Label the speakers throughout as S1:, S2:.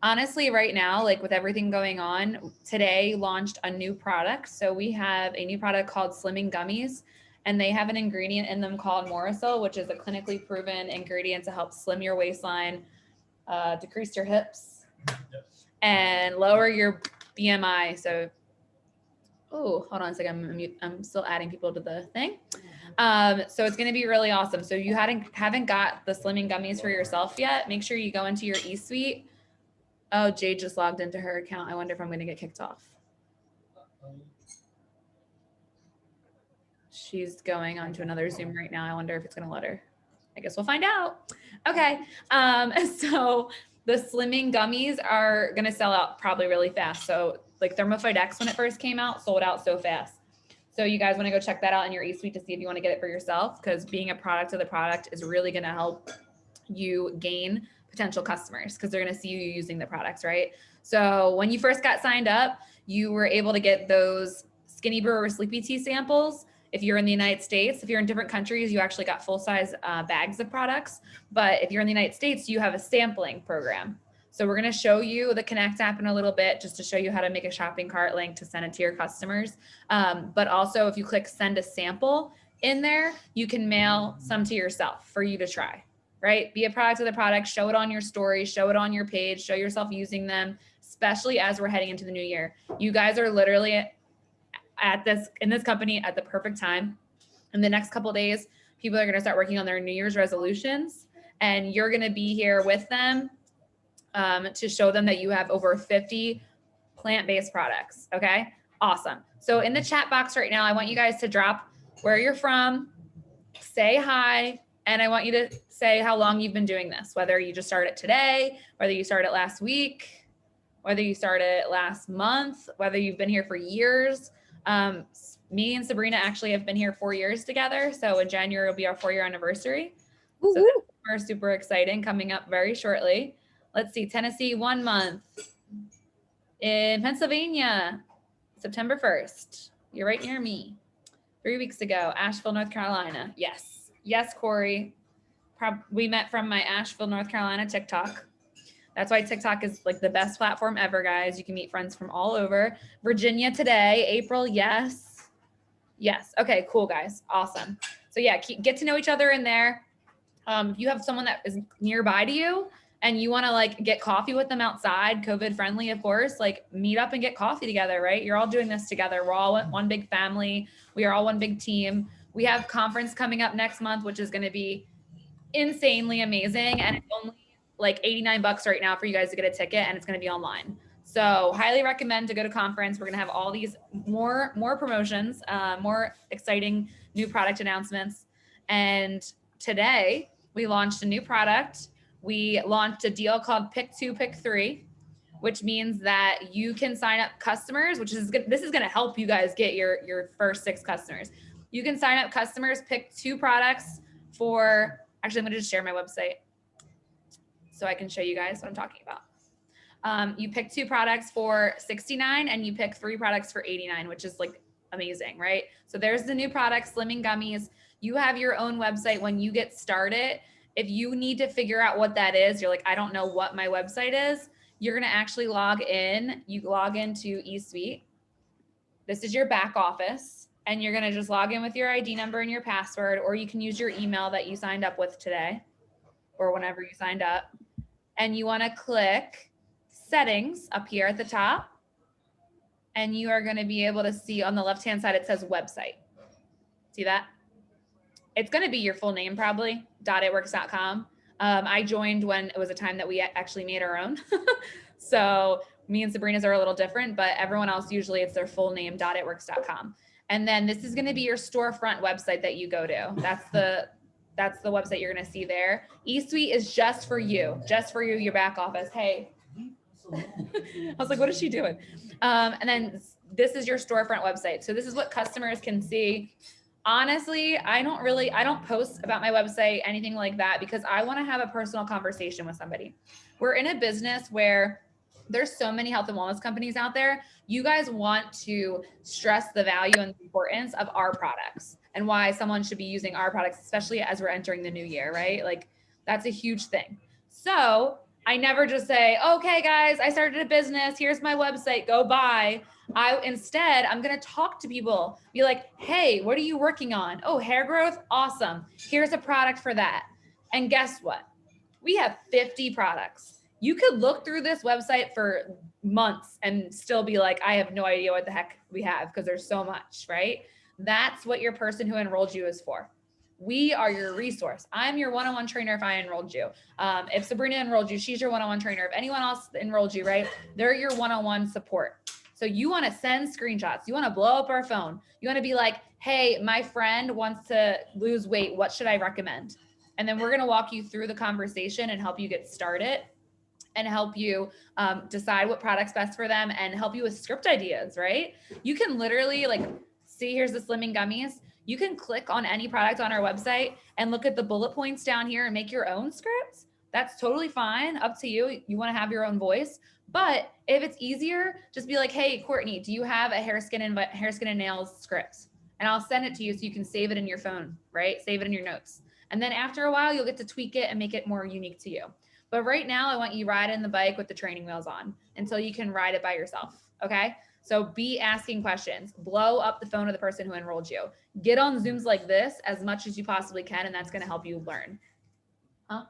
S1: Honestly, right now, like with everything going on, today launched a new product. So we have a new product called Slimming Gummies, and they have an ingredient in them called Morasil, which is a clinically proven ingredient to help slim your waistline, decrease your hips, and lower your BMI. So, oh, hold on a second. I'm still adding people to the thing. So it's going to be really awesome. So you haven't got the Slimming Gummies for yourself yet. Make sure you go into your eSuite. Oh, Jade just logged into her account. I wonder if I'm going to get kicked off. She's going on to another Zoom right now. I wonder if it's going to let her. I guess we'll find out. Okay. So the Slimming Gummies are going to sell out probably really fast. So like Thermophyte X, when it first came out, sold out so fast. So you guys want to go check that out in your eSuite to see if you want to get it for yourself, because being a product of the product is really going to help you gain potential customers because they're going to see you using the products, right? So when you first got signed up, you were able to get those Skinny Brewer Sleepy Tea samples. If you're in the United States, if you're in different countries, you actually got full-size bags of products. But if you're in the United States, you have a sampling program. So we're going to show you the Connect app in a little bit, just to show you how to make a shopping cart link to send it to your customers. But also, if you click send a sample in there, you can mail some to yourself for you to try, right? Be a product of the product, show it on your story, show it on your page, show yourself using them, especially as we're heading into the new year. You guys are literally in this company at the perfect time. In the next couple of days, people are going to start working on their New Year's resolutions, and you're going to be here with them to show them that you have over 50 plant-based products. Okay, awesome. So in the chat box right now, I want you guys to drop where you're from, say hi, and I want you to say how long you've been doing this, whether you just started today, whether you started last week, whether you started last month, whether you've been here for years. Me and Sabrina actually have been here 4 years together. So in January will be our 4-year anniversary. So that's super exciting, coming up very shortly. Let's see, Tennessee, 1 month. In Pennsylvania, September 1st. You're right near me. 3 weeks ago, Asheville, North Carolina. Yes. Yes, Corey. We met from my Asheville, North Carolina TikTok. That's why TikTok is like the best platform ever, guys. You can meet friends from all over. Virginia today, April, yes. Yes. Okay, cool, guys. Awesome. So yeah, get to know each other in there. If you have someone that is nearby to you and you want to like get coffee with them outside, COVID friendly, of course, like meet up and get coffee together, right? You're all doing this together. We're all one big family. We are all one big team. We have conference coming up next month, which is going to be insanely amazing. And it's only like $89 right now for you guys to get a ticket, and it's going to be online. So highly recommend to go to conference. We're going to have all these more promotions, more exciting new product announcements. And today we launched a new product. We launched a deal called Pick 2, Pick 3, which means that you can sign up customers, this is going to help you guys get your first 6 customers. You can sign up customers, pick 2 products for, actually, I'm going to just share my website so I can show you guys what I'm talking about. You pick 2 products for $69 and you pick 3 products for $89, which is like amazing, right? So there's the new product, Slimming Gummies. You have your own website when you get started. If you need to figure out what that is, you're like, I don't know what my website is, you're going to actually log in. You log into eSuite. This is your back office, and you're going to just log in with your ID number and your password, or you can use your email that you signed up with today or whenever you signed up. And you want to click settings up here at the top. And you are going to be able to see on the left-hand side, it says website. See that? It's going to be your full name, probably, .itworks.com. I joined when it was a time that we actually made our own. So me and Sabrina's are a little different, but everyone else, usually it's their full name, .itworks.com. And then this is going to be your storefront website that you go to. That's the website you're going to see there. eSuite is just for you, your back office. Hey, I was like, what is she doing? And then this is your storefront website. So this is what customers can see. Honestly, I don't post about my website, anything like that, because I want to have a personal conversation with somebody. We're in a business where there's so many health and wellness companies out there. You guys want to stress the value and the importance of our products and why someone should be using our products, especially as we're entering the new year, right? Like that's a huge thing. So I never just say, okay, guys, I started a business. Here's my website. Go buy. Instead, I'm going to talk to people, be like, hey, what are you working on? Oh, hair growth. Awesome. Here's a product for that. And guess what? We have 50 products. You could look through this website for months and still be like, I have no idea what the heck we have because there's so much, right? That's what your person who enrolled you is for. We are your resource. I'm your one-on-one trainer if I enrolled you. If Sabrina enrolled you, she's your one-on-one trainer. If anyone else enrolled you, right? They're your one-on-one support. So you want to send screenshots. You want to blow up our phone. You want to be like, hey, my friend wants to lose weight. What should I recommend? And then we're going to walk you through the conversation and help you get started and help you decide what product's best for them and help you with script ideas, right? You can literally like, see, here's the Slimming Gummies. You can click on any product on our website and look at the bullet points down here and make your own scripts. That's totally fine. Up to you. You want to have your own voice. But if it's easier, just be like, hey, Courtney, do you have a hair, skin, and nails script? And I'll send it to you so you can save it in your phone, right? Save it in your notes. And then after a while, you'll get to tweak it and make it more unique to you. But right now, I want you riding the bike with the training wheels on until you can ride it by yourself, okay? So be asking questions, blow up the phone of the person who enrolled you. Get on Zooms like this as much as you possibly can, and that's gonna help you learn. Huh?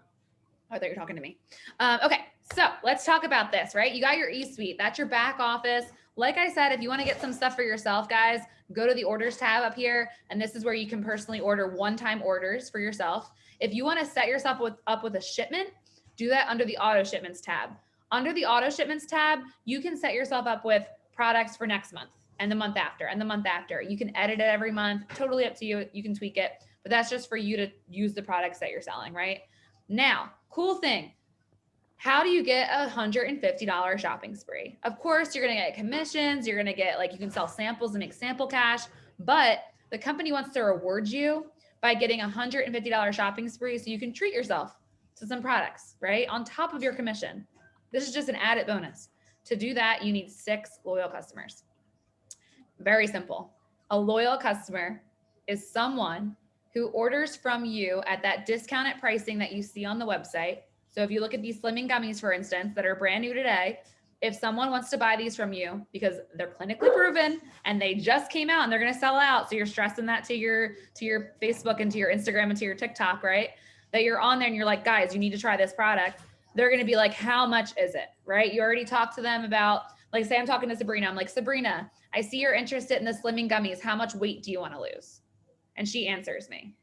S1: I thought you were talking to me. Okay, so let's talk about this, right? You got your eSuite, that's your back office. Like I said, if you wanna get some stuff for yourself, guys, go to the orders tab up here, and this is where you can personally order one-time orders for yourself. If you wanna set yourself up with a shipment, do that under the auto shipments tab. Under the auto shipments tab, you can set yourself up with products for next month and the month after and the month after. You can edit it every month, totally up to you. You can tweak it, but that's just for you to use the products that you're selling, right? Now, cool thing. How do you get a $150 shopping spree? Of course, you're going to get commissions. You're going to get like, you can sell samples and make sample cash, but the company wants to reward you by getting a $150 shopping spree so you can treat yourself to some products, right? On top of your commission. This is just an added bonus. To do that, you need 6 loyal customers. Very simple. A loyal customer is someone who orders from you at that discounted pricing that you see on the website. So if you look at these Slimming Gummies, for instance, that are brand new today, if someone wants to buy these from you because they're clinically proven and they just came out and they're going to sell out, so you're stressing that to your Facebook and to your Instagram and to your TikTok, right? That you're on there and you're like, guys, you need to try this product. They're going to be like, how much is it? Right? You already talked to them about, like, say I'm talking to Sabrina. I'm like, Sabrina, I see you're interested in the Slimming Gummies. How much weight do you want to lose? And she answers me.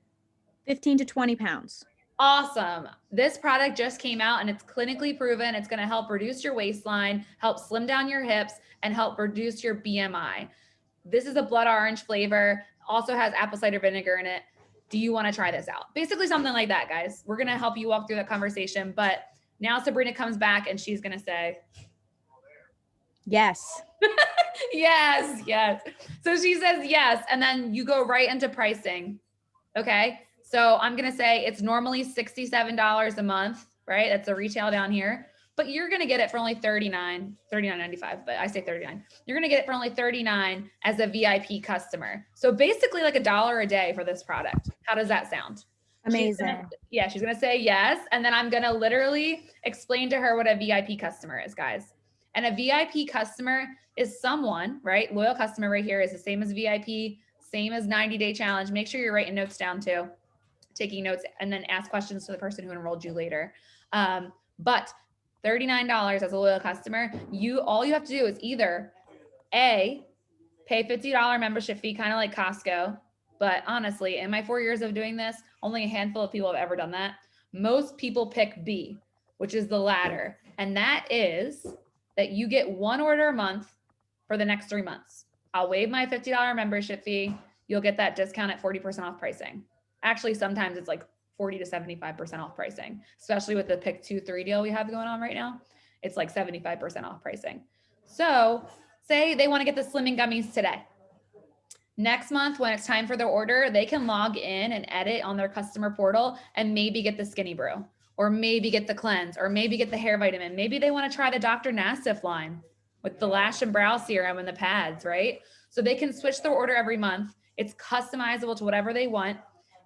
S2: 15 to 20 pounds.
S1: Awesome. This product just came out and it's clinically proven. It's going to help reduce your waistline, help slim down your hips, and help reduce your BMI. This is a blood orange flavor, also has apple cider vinegar in it. Do you want to try this out? Basically something like that, guys. We're going to help you walk through that conversation, but now Sabrina comes back and she's going to say,
S2: yes.
S1: yes. So she says yes. And then you go right into pricing. Okay. So I'm going to say it's normally $67 a month, right? That's the retail down here, but you're going to get it for only $39.95, but I say 39. You're going to get it for only 39 as a VIP customer. So basically like $1 a day for this product. How does that sound?
S2: Amazing.
S1: She's going to say yes. And then I'm going to literally explain to her what a VIP customer is, guys. And a VIP customer is someone, right? Loyal customer right here is the same as VIP, same as 90-day challenge. Make sure you're writing notes down too, taking notes, and then ask questions to the person who enrolled you later. But $39 as a loyal customer, all you have to do is either A, pay $50 membership fee, kind of like Costco. But honestly, in my 4 years of doing this, only a handful of people have ever done that. Most people pick B, which is the latter. And that is that you get 1 order a month for the next 3 months. I'll waive my $50 membership fee. You'll get that discount at 40% off pricing. Actually, sometimes it's like 40 to 75% off pricing, especially with the pick 2-3 deal we have going on right now. It's like 75% off pricing. So say they want to get the Slimming Gummies today. Next month, when it's time for their order, they can log in and edit on their customer portal and maybe get the Skinny Brew, or maybe get the cleanse, or maybe get the hair vitamin. Maybe they want to try the Dr. Nassif line with the lash and brow serum and the pads, right? So they can switch their order every month. It's customizable to whatever they want.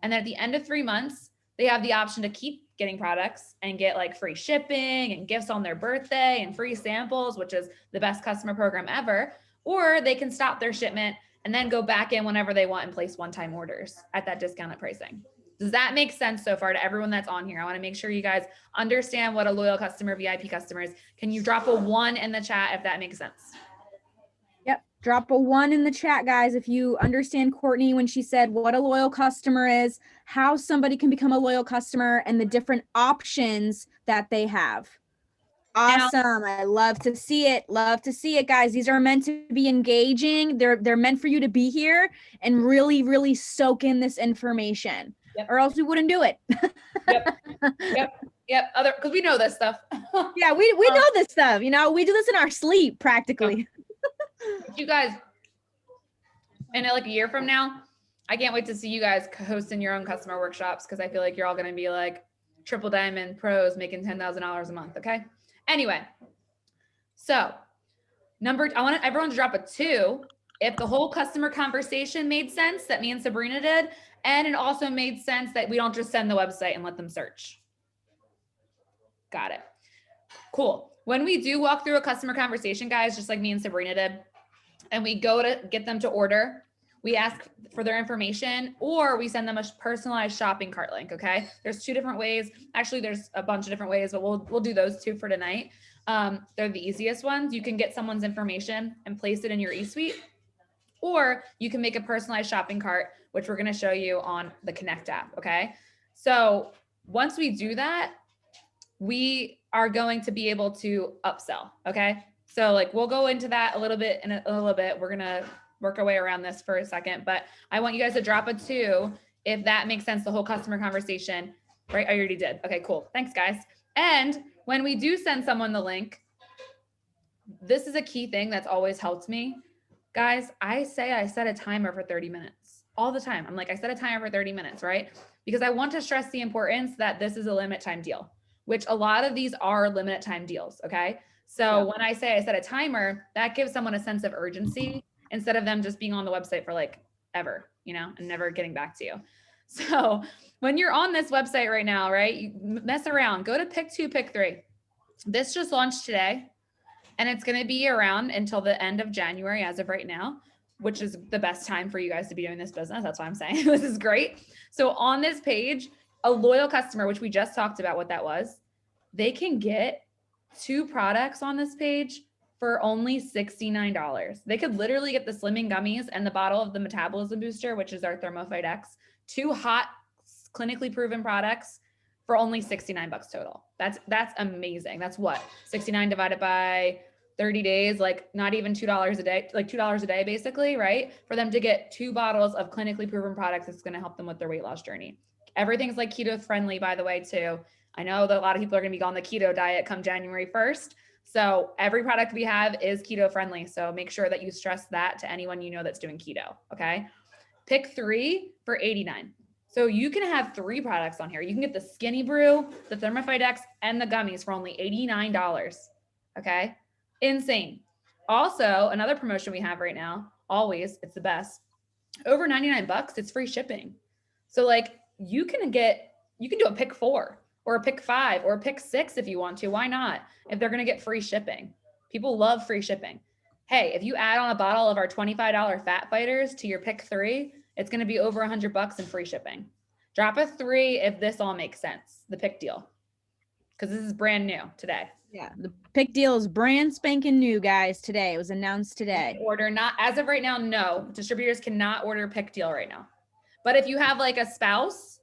S1: And then at the end of 3 months, they have the option to keep getting products and get like free shipping and gifts on their birthday and free samples, which is the best customer program ever. Or they can stop their shipment and then go back in whenever they want and place one-time orders at that discounted pricing. Does that make sense so far to everyone that's on here? I want to make sure you guys understand what a loyal customer, VIP customer is. Can you drop a 1 in the chat if that makes sense?
S2: Yep. Drop a 1 in the chat, guys, if you understand Courtney when she said what a loyal customer is, how somebody can become a loyal customer, and the different options that they have. Awesome. I love to see it. Love to see it, guys. These are meant to be engaging. They're meant for you to be here and really, really soak in this information.
S1: Yep.
S2: Or else we wouldn't do it.
S1: Yep. Because we know this stuff.
S2: Yeah, we know this stuff. You know, we do this in our sleep practically.
S1: You guys, and like a year from now, I can't wait to see you guys hosting your own customer workshops, because I feel like you're all going to be like triple diamond pros making $10,000 a month. Okay. Anyway, so I want everyone to drop a 2 if the whole customer conversation made sense that me and Sabrina did, and it also made sense that we don't just send the website and let them search. Got it. Cool. When we do walk through a customer conversation, guys, just like me and Sabrina did, and we go to get them to order, we ask for their information, or we send them a personalized shopping cart link. Okay. There's 2 different ways. Actually, there's a bunch of different ways, but we'll do those 2 for tonight. They're the easiest ones. You can get someone's information and place it in your eSuite, or you can make a personalized shopping cart, which we're going to show you on the Connect app. Okay. So once we do that, we are going to be able to upsell. Okay. So like, we'll go into that a little bit in a little bit. We're going to work our way around this for a second, but I want you guys to drop a 2 if that makes sense, the whole customer conversation, right? I already did. Okay, cool. Thanks, guys. And when we do send someone the link, this is a key thing that's always helped me. Guys, I set a timer for 30 minutes all the time. I'm like, I set a timer for 30 minutes, right? Because I want to stress the importance that this is a limit time deal, which a lot of these are limited time deals. Okay. So when I say I set a timer, that gives someone a sense of urgency instead of them just being on the website for like ever, you know, and never getting back to you. So when you're on this website right now, right, you mess around, go to pick 2, pick 3. This just launched today, and it's going to be around until the end of January as of right now, which is the best time for you guys to be doing this business. That's why I'm saying this is great. So on this page, a loyal customer, which we just talked about what that was, they can get 2 products on this page for only $69. They could literally get the Slimming Gummies and the bottle of the Metabolism Booster, which is our ThermoFight X, 2 hot, clinically proven products for only $69 total. That's amazing. That's what? 69 divided by 30 days, like not even $2 a day, like $2 a day basically, right? For them to get 2 bottles of clinically proven products that's going to help them with their weight loss journey. Everything's like keto friendly, by the way, too. I know that a lot of people are going to be on the keto diet come January 1st. So every product we have is keto friendly. So make sure that you stress that to anyone you know that's doing keto. Okay. Pick 3 for $89. So you can have 3 products on here. You can get the Skinny Brew, the ThermoFight X, and the gummies for only $89. Okay. Insane. Also, another promotion we have right now, always, it's the best. Over $99, it's free shipping. So like you can do a pick 4 or a pick 5 or a pick 6 if you want to. Why not? If they're going to get free shipping. People love free shipping. Hey, if you add on a bottle of our $25 Fat Fighters to your pick 3, it's going to be over $100 in free shipping. Drop a 3 if this all makes sense, the pick deal. Because this is brand new today.
S2: Yeah, the pick deal is brand spanking new, guys, today. It was announced today.
S1: Order not, as of right now, no. Distributors cannot order pick deal right now. But if you have like a spouse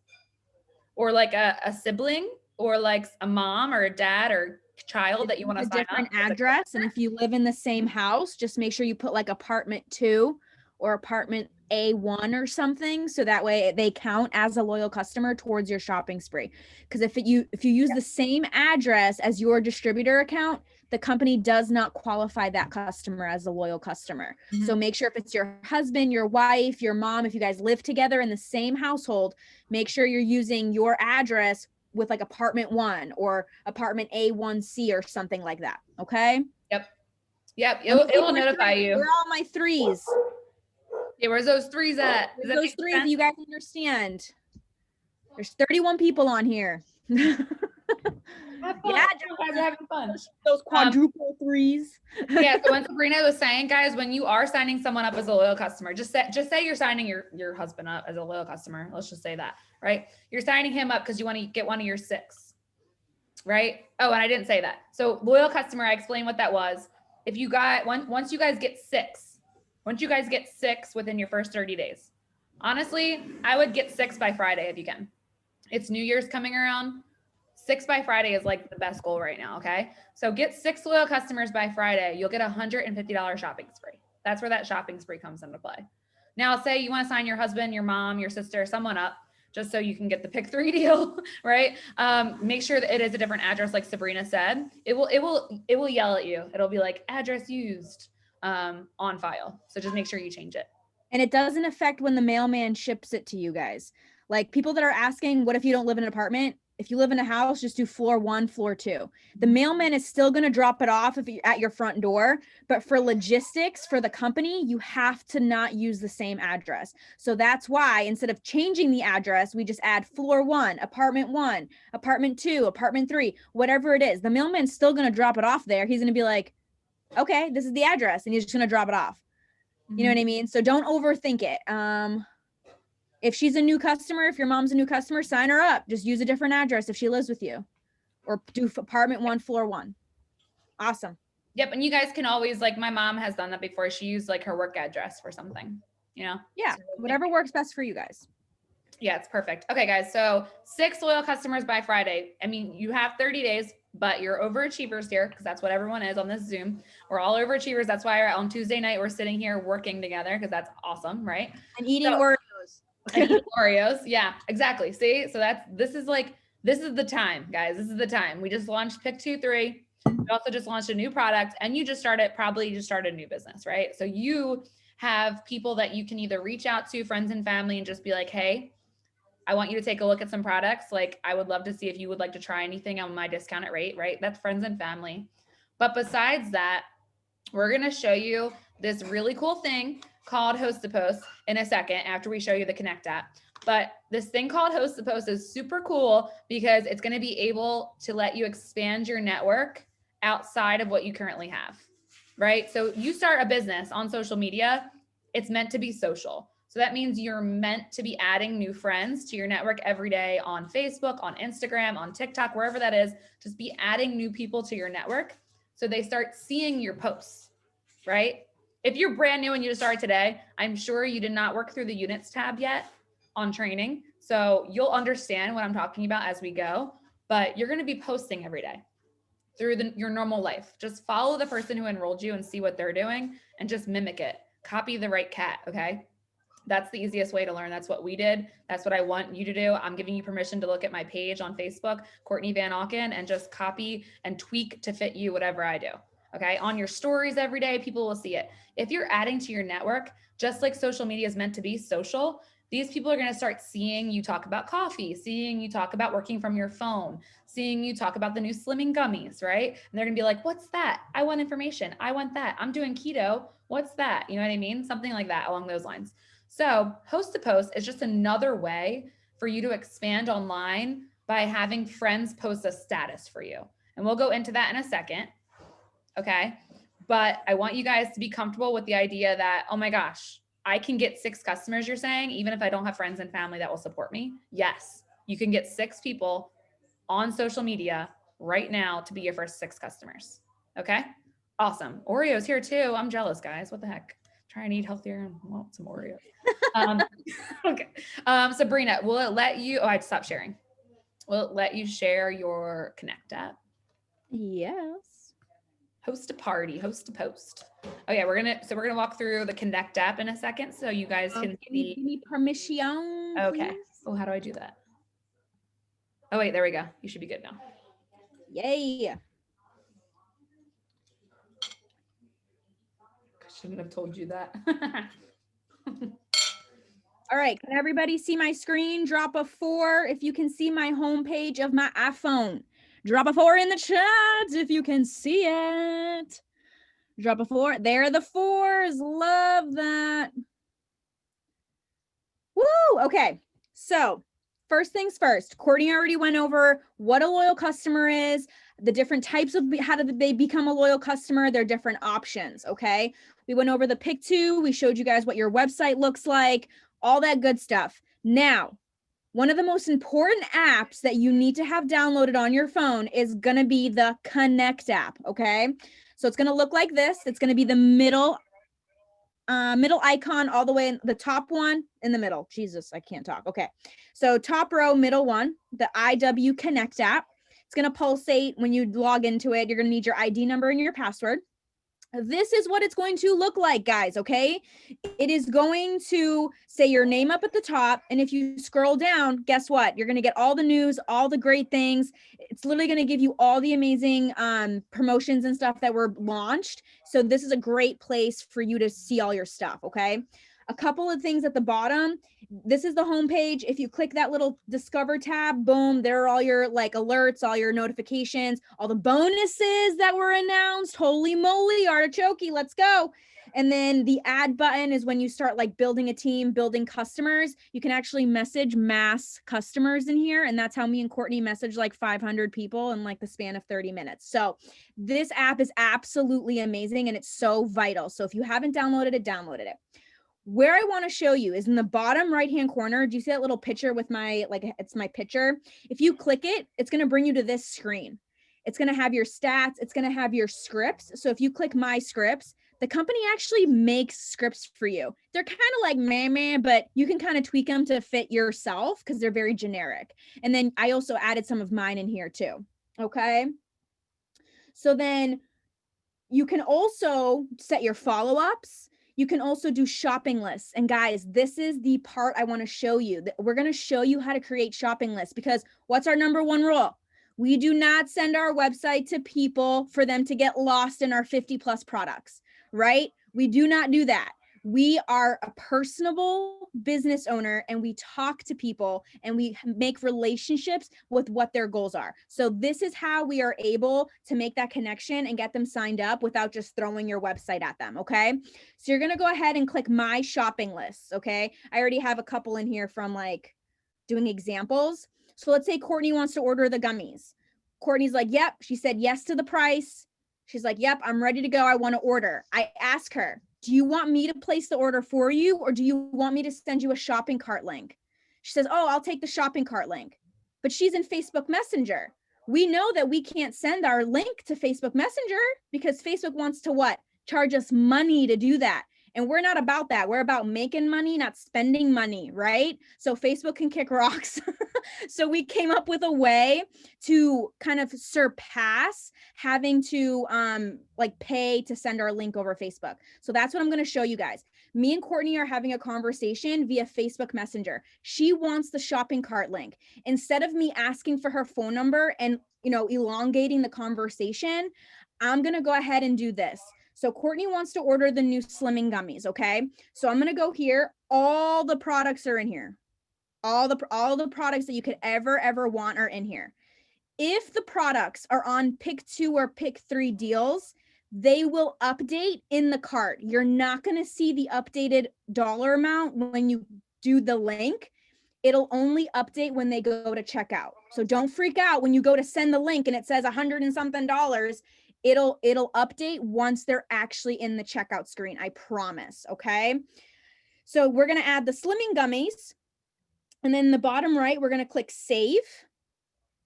S1: or like a sibling or like a mom or a dad or child that you want to sign up.
S2: A different address. And if you live in the same house, just make sure you put like apartment 2 or apartment A1 or something. So that way they count as a loyal customer towards your shopping spree. Because if you use the same address as your distributor account, the company does not qualify that customer as a loyal customer. Mm-hmm. So make sure if it's your husband, your wife, your mom, if you guys live together in the same household, make sure you're using your address with like apartment 1 or apartment A1C or something like that. Okay.
S1: Yep. It will notify you.
S2: Where are all my 3s?
S1: Yeah, where's those 3s at?
S2: Those 3s, you guys understand. There's 31 people on here.
S1: Have fun.
S2: Yeah,
S1: You guys are having fun.
S2: those quadruple threes.
S1: Yeah. So when Sabrina was saying, guys, when you are signing someone up as a loyal customer, just say you're signing your husband up as a loyal customer. Let's just say that, right? You're signing him up because you want to get one of your 6, right? Oh, and I didn't say that. So loyal customer, I explained what that was. If you got once you guys get 6, within your first 30 days, honestly, I would get 6 by Friday if you can. It's New Year's coming around. 6 by Friday is like the best goal right now. Okay. So get 6 loyal customers by Friday. You'll get a $150 shopping spree. That's where that shopping spree comes into play. Now, say you want to sign your husband, your mom, your sister, someone up just so you can get the pick 3 deal, right? Make sure that it is a different address, like Sabrina said. It will yell at you. It'll be like address used on file. So just make sure you change it.
S2: And it doesn't affect when the mailman ships it to you guys. Like people that are asking, what if you don't live in an apartment? If you live in a house, just do floor 1, floor 2. The mailman is still going to drop it off if you're at your front door. But for logistics, for the company, you have to not use the same address. So that's why instead of changing the address, we just add floor 1, apartment 2, apartment 3, whatever it is. The mailman's still going to drop it off there. He's going to be like, okay, this is the address. And he's just going to drop it off. You know what I mean? So don't overthink it. If she's a new customer, if your mom's a new customer, sign her up. Just use a different address if she lives with you, or do apartment 1, floor 1. Awesome.
S1: Yep. And you guys can always, like my mom has done that before. She used like her work address for something, you know?
S2: Yeah.
S1: So,
S2: Whatever works best for you guys.
S1: Yeah, it's perfect. Okay, guys. So 6 loyal customers by Friday. I mean, you have 30 days, but you're overachievers here because that's what everyone is on this Zoom. We're all overachievers. That's why on Tuesday night, we're sitting here working together because that's awesome, right?
S2: And eating Oreos.
S1: And eating Oreos. Yeah, exactly. See, so this is the time, guys. This is the time. We just launched Pick 2 3. We also just launched a new product, and you just started a new business, right? So you have people that you can either reach out to, friends and family, and just be like, hey, I want you to take a look at some products. Like, I would love to see if you would like to try anything on my discounted rate, right? That's friends and family. But besides that, we're going to show you this really cool thing called Host to Post in a second after we show you the Connect app. But this thing called Host to Post is super cool because it's going to be able to let you expand your network outside of what you currently have, right? So you start a business on social media, it's meant to be social. So that means you're meant to be adding new friends to your network every day on Facebook, on Instagram, on TikTok, wherever that is. Just be adding new people to your network so they start seeing your posts, right? If you're brand new and you just started today, I'm sure you did not work through the units tab yet on training. So you'll understand what I'm talking about as we go, but you're going to be posting every day through your normal life. Just follow the person who enrolled you and see what they're doing and just mimic it. Copy the right cat, okay? That's the easiest way to learn. That's what we did. That's what I want you to do. I'm giving you permission to look at my page on Facebook, Courtney Van Auken, and just copy and tweak to fit you whatever I do. Okay. On your stories every day, people will see it. If you're adding to your network, just like social media is meant to be social, these people are going to start seeing you talk about coffee, seeing you talk about working from your phone, seeing you talk about the new slimming gummies, right? And they're going to be like, what's that? I want information. I want that. I'm doing keto. What's that? You know what I mean? Something like that along those lines. So Host to Post is just another way for you to expand online by having friends post a status for you. And we'll go into that in a second. Okay. But I want you guys to be comfortable with the idea that, oh my gosh, I can get 6 customers, you're saying, even if I don't have friends and family that will support me. Yes, you can get 6 people on social media right now to be your first 6 customers. Okay. Awesome. Oreos here too. I'm jealous, guys. What the heck? Try and eat healthier and want some Oreos. Okay. Sabrina, will it let you, I had to stop sharing. Will it let you share your Connect app?
S2: Yes.
S1: Host a party, host a post. Oh yeah, we're gonna walk through the Connect app in a second so you guys can see.
S2: Give me permission.
S1: Okay.
S2: Please.
S1: Oh, how do I do that? Oh wait, there we go. You should be good now.
S2: Yay.
S1: Shouldn't have told you that.
S2: All right. Can everybody see my screen? Drop a 4 if you can see my homepage of my iPhone. Drop a 4 in the chat if you can see it. Drop a 4. There are the 4s. Love that. Woo. Okay. So first things first, Courtney already went over what a loyal customer is, the different types of how do they become a loyal customer, their different options. Okay. We went over the pick two. We showed you guys what your website looks like, all that good stuff. Now, one of the most important apps that you need to have downloaded on your phone is going to be the Connect app. Okay. So it's going to look like this. It's going to be the middle icon all the way in the top one in the middle. Jesus, I can't talk. Okay. So top row, middle one, the IW Connect app. It's going to pulsate when you log into it. You're going to need your ID number and your password. This is what it's going to look like, guys, okay? It is going to say your name up at the top, and if you scroll down, guess what? You're going to get all the news, all the great things. It's literally going to give you all the amazing promotions and stuff that were launched. So this is a great place for you to see all your stuff, okay? A couple of things at the bottom. This is the homepage. If you click that little Discover tab, boom, there are all your like alerts, all your notifications, all the bonuses that were announced. Holy moly, artichoke, let's go. And then the add button is when you start like building a team, building customers. You can actually message mass customers in here. And that's how me and Courtney messaged like 500 people in like the span of 30 minutes. So this app is absolutely amazing and it's so vital. So if you haven't downloaded it, downloaded it. Where I want to show you is in the bottom right-hand corner. Do you see that little picture with my, like, it's my picture? If you click it, it's going to bring you to this screen. It's going to have your stats. It's going to have your scripts. So if you click my scripts, the company actually makes scripts for you. They're kind of like meh, but you can kind of tweak them to fit yourself because they're very generic. And then I also added some of mine in here too. Okay. So then you can also set your follow-ups. You can also do shopping lists. And guys, this is the part I want to show you. We're going to show you how to create shopping lists because what's our number one rule? We do not send our website to people for them to get lost in our 50 plus products, right? We do not do that. We are a personable business owner and we talk to people and we make relationships with what their goals are. So this is how we are able to make that connection and get them signed up without just throwing your website at them. Okay. So you're going to go ahead and click my shopping lists. Okay. I already have a couple in here from like doing examples. So let's say Courtney wants to order the gummies. Courtney's like, yep. She said yes to the price. She's like, yep, I'm ready to go. I want to order. I ask her, do you want me to place the order for you or do you want me to send you a shopping cart link? She says, oh, I'll take the shopping cart link. But she's in Facebook Messenger. We know that we can't send our link to Facebook Messenger because Facebook wants to what? Charge us money to do that. And we're not about that. We're about making money, not spending money, right? So Facebook can kick rocks. So we came up with a way to kind of surpass having to like pay to send our link over Facebook. So that's what I'm going to show you guys. Me and Courtney are having a conversation via Facebook Messenger. She wants the shopping cart link. Instead of me asking for her phone number and, you know, elongating the conversation, I'm going to go ahead and do this. So Courtney wants to order the new Slimming gummies, okay? So I'm going to go here. All the products are in here. All the products that you could ever want are in here. If the products are on pick 2 or pick 3 deals, they will update in the cart. You're not going to see the updated dollar amount when you do the link. It'll only update when they go to checkout. So don't freak out when you go to send the link and it says $100 and something. It'll update once they're actually in the checkout screen. I promise. Okay. So we're going to add the Slimming gummies. And then the bottom right, we're going to click save.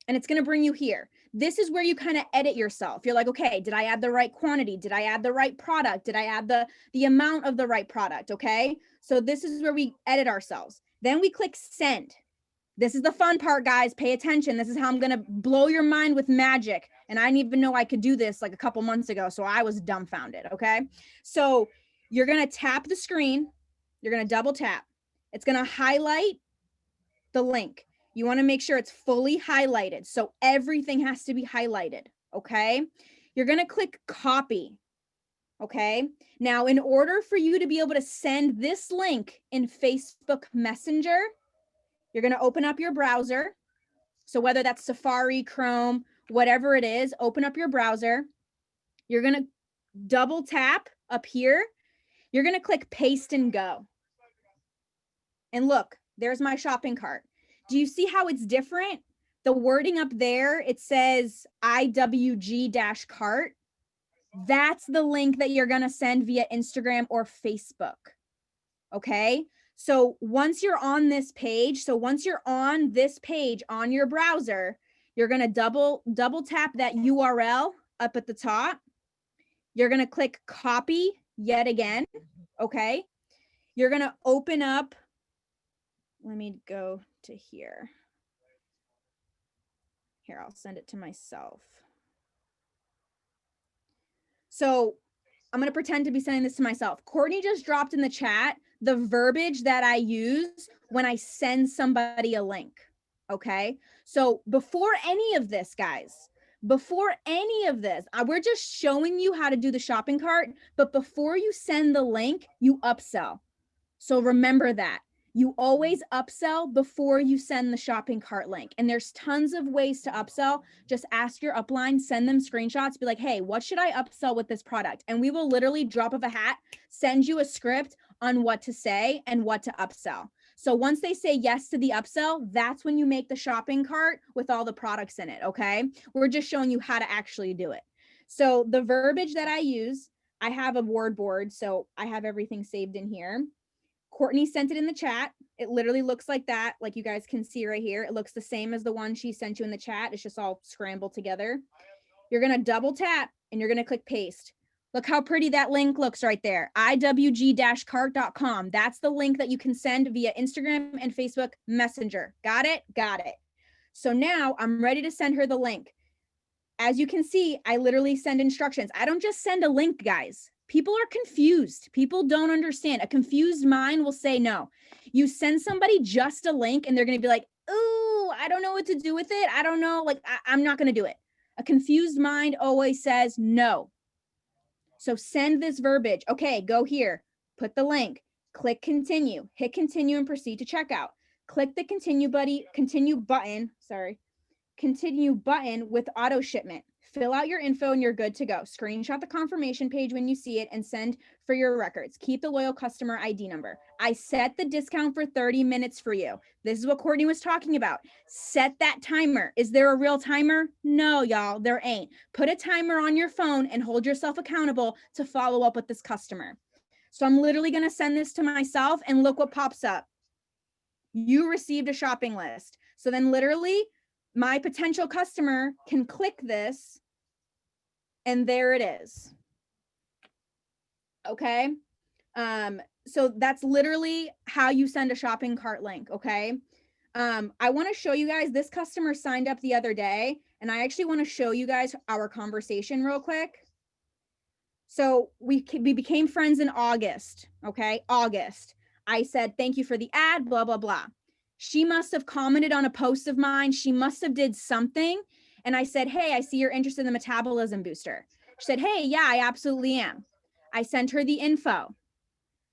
S2: And it's going to bring you here. This is where you kind of edit yourself. You're like, okay, did I add the right quantity? Did I add the right product? Did I add the amount of the right product? Okay. So this is where we edit ourselves. Then we click send. This is the fun part, guys. Pay attention. This is how I'm going to blow your mind with magic. And I didn't even know I could do this like a couple months ago. So I was dumbfounded. Okay. So you're going to tap the screen. You're going to double tap. It's going to highlight the link. You want to make sure it's fully highlighted. So everything has to be highlighted. Okay. You're going to click copy. Okay. Now, in order for you to be able to send this link in Facebook Messenger, you're going to open up your browser. So whether that's Safari, Chrome, whatever it is, open up your browser. You're going to double tap up here. You're going to click paste and go. And look, there's my shopping cart. Do you see how it's different? The wording up there, it says IWG-cart. That's the link that you're going to send via Instagram or Facebook. Okay. So once you're on this page, on your browser, you're going to double tap that URL up at the top. You're going to click copy yet again. Okay. You're going to open up. Let me go to here. Here, I'll send it to myself. So I'm going to pretend to be sending this to myself. Courtney just dropped in the chat the verbiage that I use when I send somebody a link. Okay. So before any of this, guys, we're just showing you how to do the shopping cart. But before you send the link, you upsell. So remember that. You always upsell before you send the shopping cart link. And there's tons of ways to upsell. Just ask your upline, send them screenshots, be like, hey, what should I upsell with this product? And we will literally drop of a hat, send you a script on what to say and what to upsell. So once they say yes to the upsell, that's when you make the shopping cart with all the products in it, okay? We're just showing you how to actually do it. So the verbiage that I use, I have a word board, so I have everything saved in here. Courtney sent it in the chat. It literally looks like that, like you guys can see right here. It looks the same as the one she sent you in the chat. It's just all scrambled together. You're going to double tap and you're going to click paste. Look how pretty that link looks right there. IWG-cart.com. That's the link that you can send via Instagram and Facebook Messenger. Got it? Got it. So now I'm ready to send her the link. As you can see, I literally send instructions. I don't just send a link, guys. People are confused. People don't understand. A confused mind will say no. You send somebody just a link and they're going to be like, ooh, I don't know what to do with it. I don't know. Like, I'm not going to do it. A confused mind always says no. So send this verbiage. Okay, go here, put the link, click continue, hit continue and proceed to checkout. Click the continue button with auto shipment. Fill out your info and you're good to go. Screenshot the confirmation page when you see it and send for your records. Keep the loyal customer ID number. I set the discount for 30 minutes for you. This is what Courtney was talking about. Set that timer. Is there a real timer? No, y'all, there ain't. Put a timer on your phone and hold yourself accountable to follow up with this customer. So I'm literally going to send this to myself and look what pops up. You received a shopping list. So then literally my potential customer can click this and there it is. Okay. So that's literally how you send a shopping cart link. Okay. I want to show you guys, this customer signed up the other day and I actually want to show you guys our conversation real quick. So we became friends in August. Okay. August. I said, thank you for the ad, blah, blah, blah. She must have commented on a post of mine. She must have did something. And I said, hey, I see you're interested in the metabolism booster. She said, hey, yeah, I absolutely am. I sent her the info.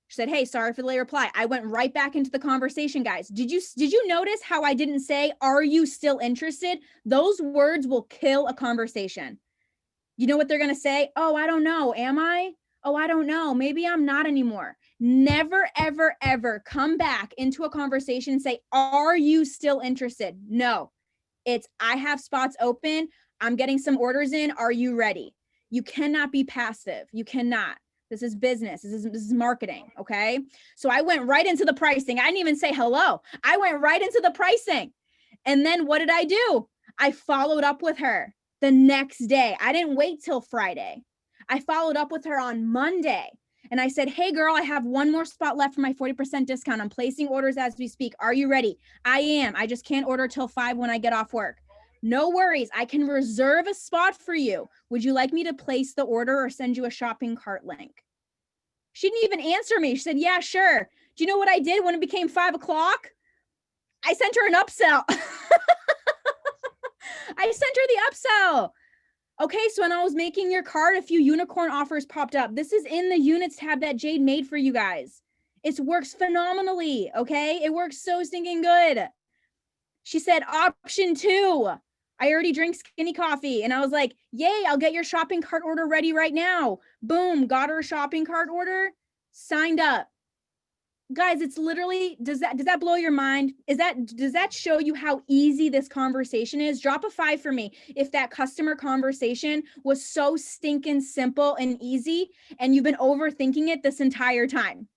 S2: She said, hey, sorry for the late reply. I went right back into the conversation, guys. Did you notice how I didn't say, are you still interested? Those words will kill a conversation. You know what they're going to say? Oh, I don't know. Am I? Oh, I don't know. Maybe I'm not anymore. Never, ever, ever come back into a conversation and say, are you still interested? No, it's, I have spots open. I'm getting some orders in. Are you ready? You cannot be passive. You cannot. This is business. This is marketing. Okay. So I went right into the pricing. I didn't even say hello. I went right into the pricing. And then what did I do? I followed up with her the next day. I didn't wait till Friday. I followed up with her on Monday. And I said, hey girl, I have one more spot left for my 40% discount. I'm placing orders as we speak. Are you ready? I am. I just can't order till 5 when I get off work. No worries. I can reserve a spot for you. Would you like me to place the order or send you a shopping cart link? She didn't even answer me. She said, yeah, sure. Do you know what I did when it became 5 o'clock? I sent her an upsell. I sent her the upsell. Okay, so when I was making your card, a few unicorn offers popped up. This is in the units tab that Jade made for you guys. It works phenomenally, okay? It works so stinking good. She said, option 2. I already drink skinny coffee. And I was like, yay, I'll get your shopping cart order ready right now. Boom, got her a shopping cart order, signed up. Guys, it's literally, does that blow your mind? Does that show you how easy this conversation is? Drop a 5 for me if that customer conversation was so stinking simple and easy and you've been overthinking it this entire time,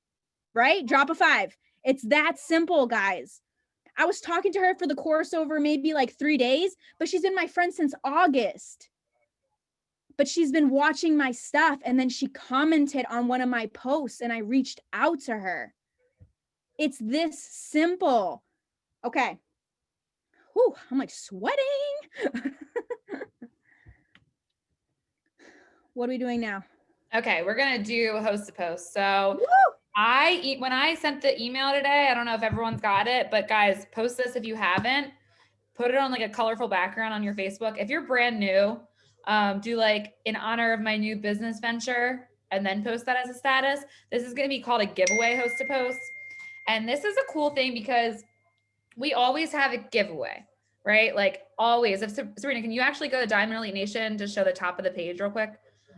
S2: right? Drop a 5. It's that simple, guys. I was talking to her for the course over maybe like 3 days, but she's been my friend since August. But she's been watching my stuff, and then she commented on one of my posts and I reached out to her. It's this simple. Okay. Whew, I'm like sweating. What are we doing now?
S1: Okay, we're gonna do host to post. So when I sent the email today, I don't know if everyone's got it, but guys, post this if you haven't. Put it on like a colorful background on your Facebook. If you're brand new, do like in honor of my new business venture and then post that as a status. This is gonna be called a giveaway host to post. And this is a cool thing because we always have a giveaway, right? Like always. If Sabrina, can you actually go to Diamond Elite Nation to show the top of the page real quick?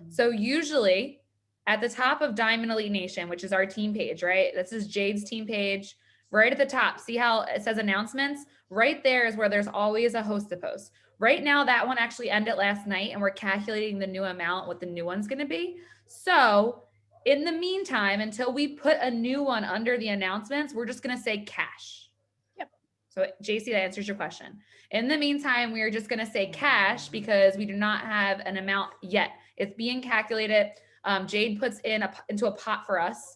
S1: So usually at the top of Diamond Elite Nation, which is our team page, right? This is Jade's team page. Right at the top, see how it says announcements? Right there is where there's always a host to post. Right now, that one actually ended last night and we're calculating the new amount, what the new one's gonna be. So in the meantime, until we put a new one under the announcements, we're just gonna say cash.
S2: Yep.
S1: So JC, that answers your question. In the meantime, we are just gonna say cash because we do not have an amount yet. It's being calculated. Jade puts into a pot for us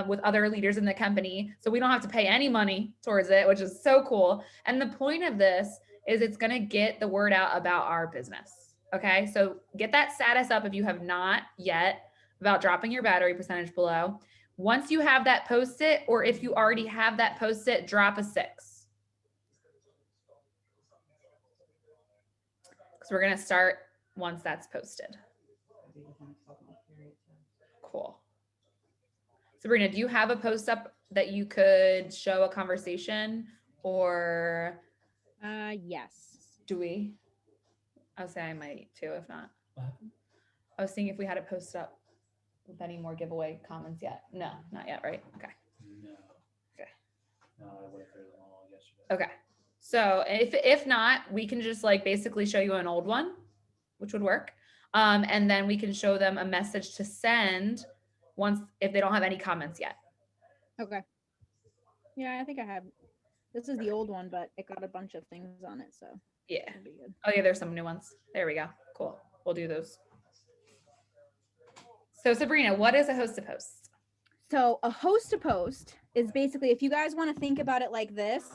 S1: with other leaders in the company. So we don't have to pay any money towards it, which is so cool. And the point of this is it's gonna get the word out about our business. Okay, so get that status up if you have not yet about dropping your battery percentage below. Once you have that post it, or if you already have that post it, drop a 6. Because we're gonna start once that's posted. Cool. Sabrina, do you have a post up that you could show a conversation or?
S2: Yes.
S1: Do we? I'll say I might too, if not. I was seeing if we had it posted up with any more giveaway comments yet. No, not yet, right? Okay.
S3: No.
S1: Okay.
S3: No, I went through them all yesterday.
S1: Okay. So if not, we can just like basically show you an old one, which would work. And then we can show them a message to send once if they don't have any comments yet.
S2: Okay. Yeah, I think I have. This is the old one, but it got a bunch of things on it, so
S1: Yeah.
S2: it'll be good.
S1: Oh yeah, there's some new ones. There we go. Cool. We'll do those. So Sabrina, what is a host to post?
S2: So a host to post is basically, if you guys want to think about it like this,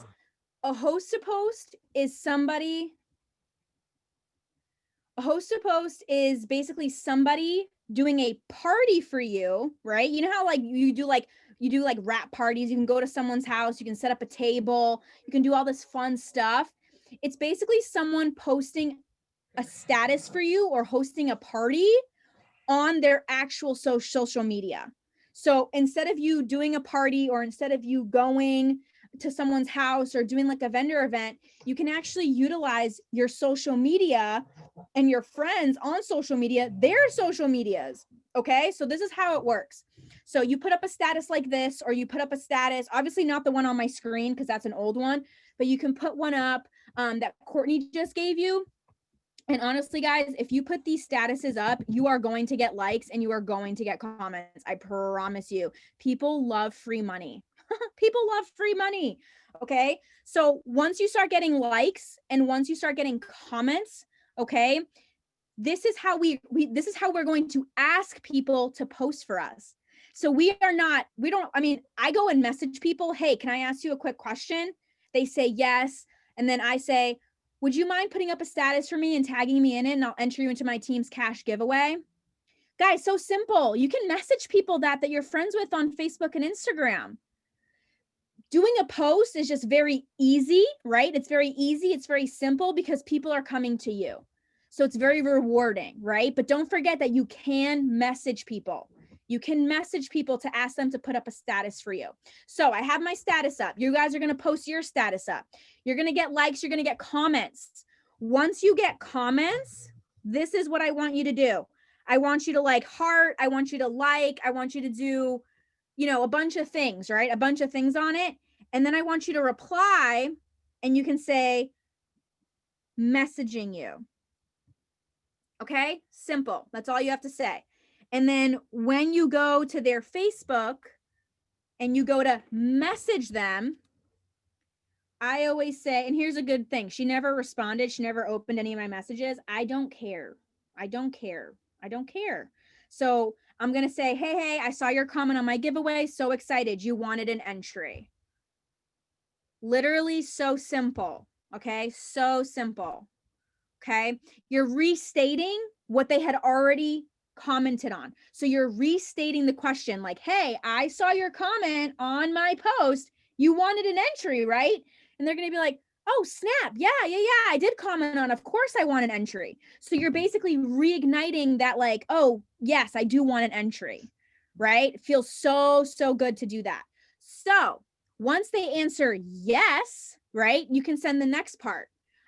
S2: a host to post is basically somebody doing a party for you, right? You know how like you do like wrap parties, you can go to someone's house, you can set up a table, you can do all this fun stuff. It's basically someone posting a status for you or hosting a party on their actual social media. So instead of you doing a party or instead of you going to someone's house or doing like a vendor event, you can actually utilize your social media and your friends on social media, their social medias. Okay. So this is how it works. So you put up a status like this, or you put up a status, obviously not the one on my screen because that's an old one, but you can put one up that Courtney just gave you. And honestly, guys, if you put these statuses up, you are going to get likes and you are going to get comments. I promise you. People love free money. People love free money. Okay. So once you start getting likes and once you start getting comments, okay, this is how we're going to ask people to post for us. So I go and message people, hey, can I ask you a quick question? They say yes. And then I say, would you mind putting up a status for me and tagging me in it, and I'll enter you into my team's cash giveaway? Guys, so simple. You can message people that you're friends with on Facebook and Instagram. Doing a post is just very easy, right? It's very easy. It's very simple because people are coming to you. So it's very rewarding, right? But don't forget that you can message people. You can message people to ask them to put up a status for you. So I have my status up. You guys are going to post your status up. You're going to get likes. You're going to get comments. Once you get comments, this is what I want you to do. I want you to like heart. I want you to like. I want you to do, a bunch of things, right? A bunch of things on it. And then I want you to reply and you can say messaging you. Okay, simple. That's all you have to say. And then when you go to their Facebook and you go to message them, I always say, and here's a good thing. She never responded. She never opened any of my messages. I don't care. I don't care. I don't care. So I'm going to say, hey, I saw your comment on my giveaway. So excited. You wanted an entry. Literally so simple. Okay. So simple. Okay. You're restating what they had already commented on. So you're restating the question like, hey, I saw your comment on my post. You wanted an entry, right? And they're going to be like, oh, snap. Yeah. I did comment on, of course I want an entry. So you're basically reigniting that like, oh, yes, I do want an entry, right? It feels so good to do that. So once they answer yes, right, you can send the next part.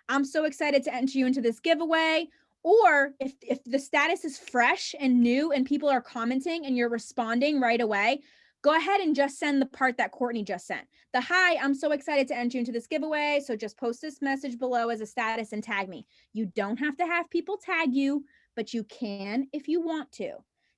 S2: I'm so excited to enter you into this giveaway. Or if the status is fresh and new and people are commenting and you're responding right away, go ahead and just send the part that Courtney just sent. The hi, I'm so excited to enter you into this giveaway. So just post this message below as a status and tag me. You don't have to have people tag you, but you can if you want to.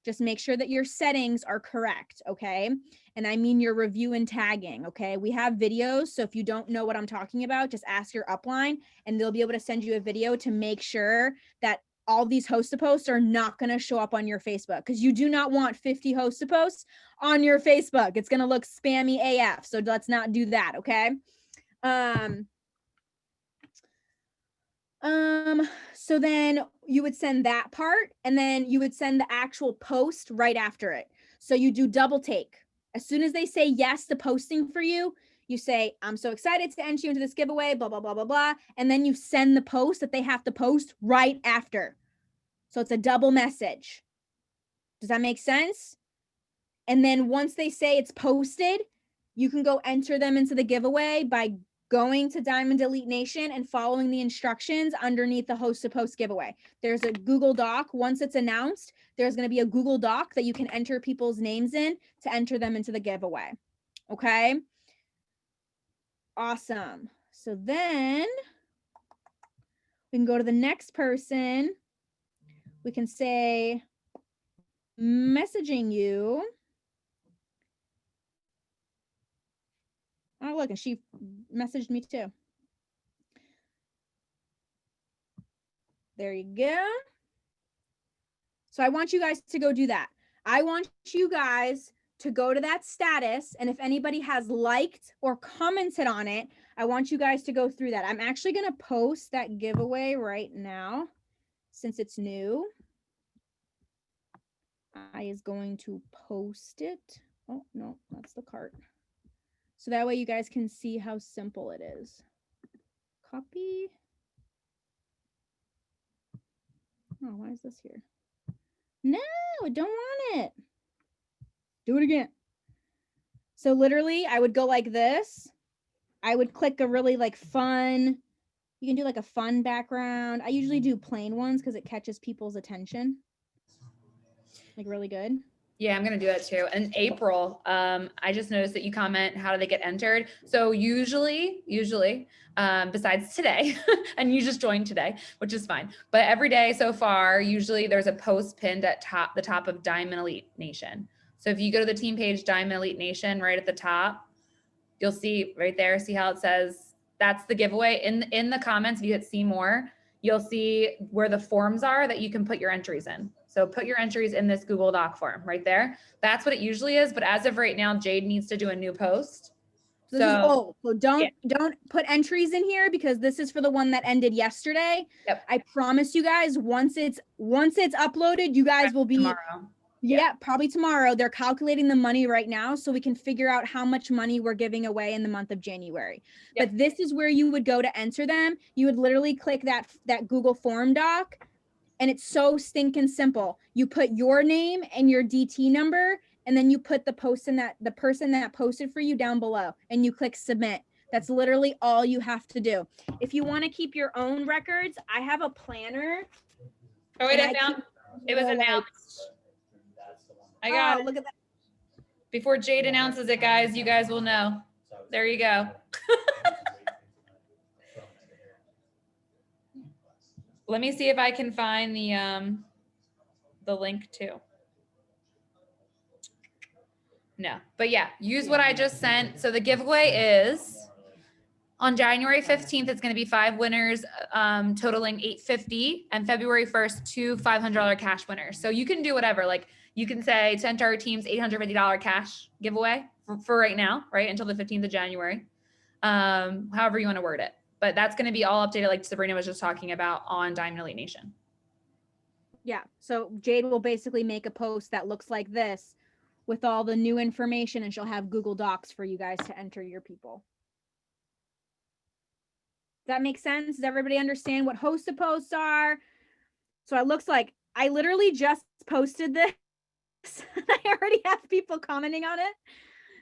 S2: Just make sure that your settings are correct, okay? And I mean your review and tagging, okay? We have videos, so if you don't know what I'm talking about, just ask your upline and they'll be able to send you a video to make sure that all these host-to-posts are not going to show up on your Facebook, because you do not want 50 host-to-posts on your Facebook. It's going to look spammy AF, so let's not do that, okay? So then you would send that part and then you would send the actual post right after it. So you do double take. As soon as they say yes to posting for you, you say, I'm so excited to enter you into this giveaway, blah, blah, blah, blah, blah. And then you send the post that they have to post right after. So it's a double message. Does that make sense? And then once they say it's posted, you can go enter them into the giveaway by going to Diamond Elite Nation and following the instructions underneath the host to post giveaway. There's a Google Doc. Once it's announced, there's going to be a Google Doc that you can enter people's names in to enter them into the giveaway. Okay. Awesome. So then we can go to the next person. We can say messaging you. Oh, look, and she messaged me too. There you go. So I want you guys to go do that. I want you guys to go to that status. And if anybody has liked or commented on it, I want you guys to go through that. I'm actually going to post that giveaway right now since it's new. I is going to post it. Oh, no, that's the cart. So that way you guys can see how simple it is. Copy. Oh, why is this here? No, I don't want it. Do it again. So literally I would go like this. I would click a really like fun, you can do like a fun background. I usually do plain ones because it catches people's attention. Like really good.
S1: Yeah, I'm gonna do that too. And April, I just noticed that you comment, how do they get entered? So usually, besides today, and you just joined today, which is fine. But every day so far, usually there's a post pinned at the top of Diamond Elite Nation. So if you go to the team page, Diamond Elite Nation, right at the top, you'll see right there, see how it says, that's the giveaway. In the comments, if you hit see more, you'll see where the forms are that you can put your entries in. So put your entries in this Google Doc form right there. That's what it usually is. But as of right now, Jade needs to do a new post.
S2: So this is old. So don't put entries in here because this is for the one that ended yesterday.
S1: Yep.
S2: I promise you guys, once it's uploaded, you guys will be
S1: tomorrow.
S2: Yeah, probably tomorrow. They're calculating the money right now so we can figure out how much money we're giving away in the month of January.
S1: Yep.
S2: But this is where you would go to enter them. You would literally click that Google form doc, and it's so stinking simple. You put your name and your DT number, and then you put the person that posted for you down below, and you click submit. That's literally all you have to do. If you want to keep your own records, I have a planner.
S1: Oh wait, I found it was announced. I got it.
S2: Look at that.
S1: Before Jade announces it, guys, you guys will know.
S3: So I was-
S1: There you go. Let me see if I can find the link too. No, but yeah, use what I just sent. So the giveaway is on January 15th, it's going to be 5 winners, totaling $850, and February 1st, 2 $500 cash winners. So you can do whatever. Like you can say to enter our team's $850 cash giveaway for right now, right until the 15th of January. However you want to word it, but that's going to be all updated, like Sabrina was just talking about, on Diamond Elite Nation.
S2: Yeah. So Jade will basically make a post that looks like this with all the new information, and she'll have Google Docs for you guys to enter your people. Does that make sense? Does everybody understand what host to posts are? So it looks like I literally just posted this. I already have people commenting on it.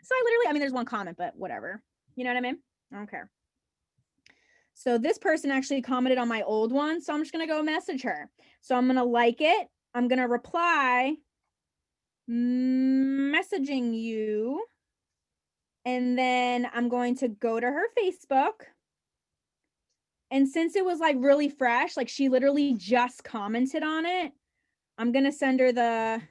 S2: So I mean, there's one comment, but whatever. You know what I mean? I don't care. So this person actually commented on my old one. So I'm just going to go message her. So I'm going to like it. I'm going to reply, messaging you. And then I'm going to go to her Facebook. And since it was like really fresh, like she literally just commented on it, I'm going to send her the,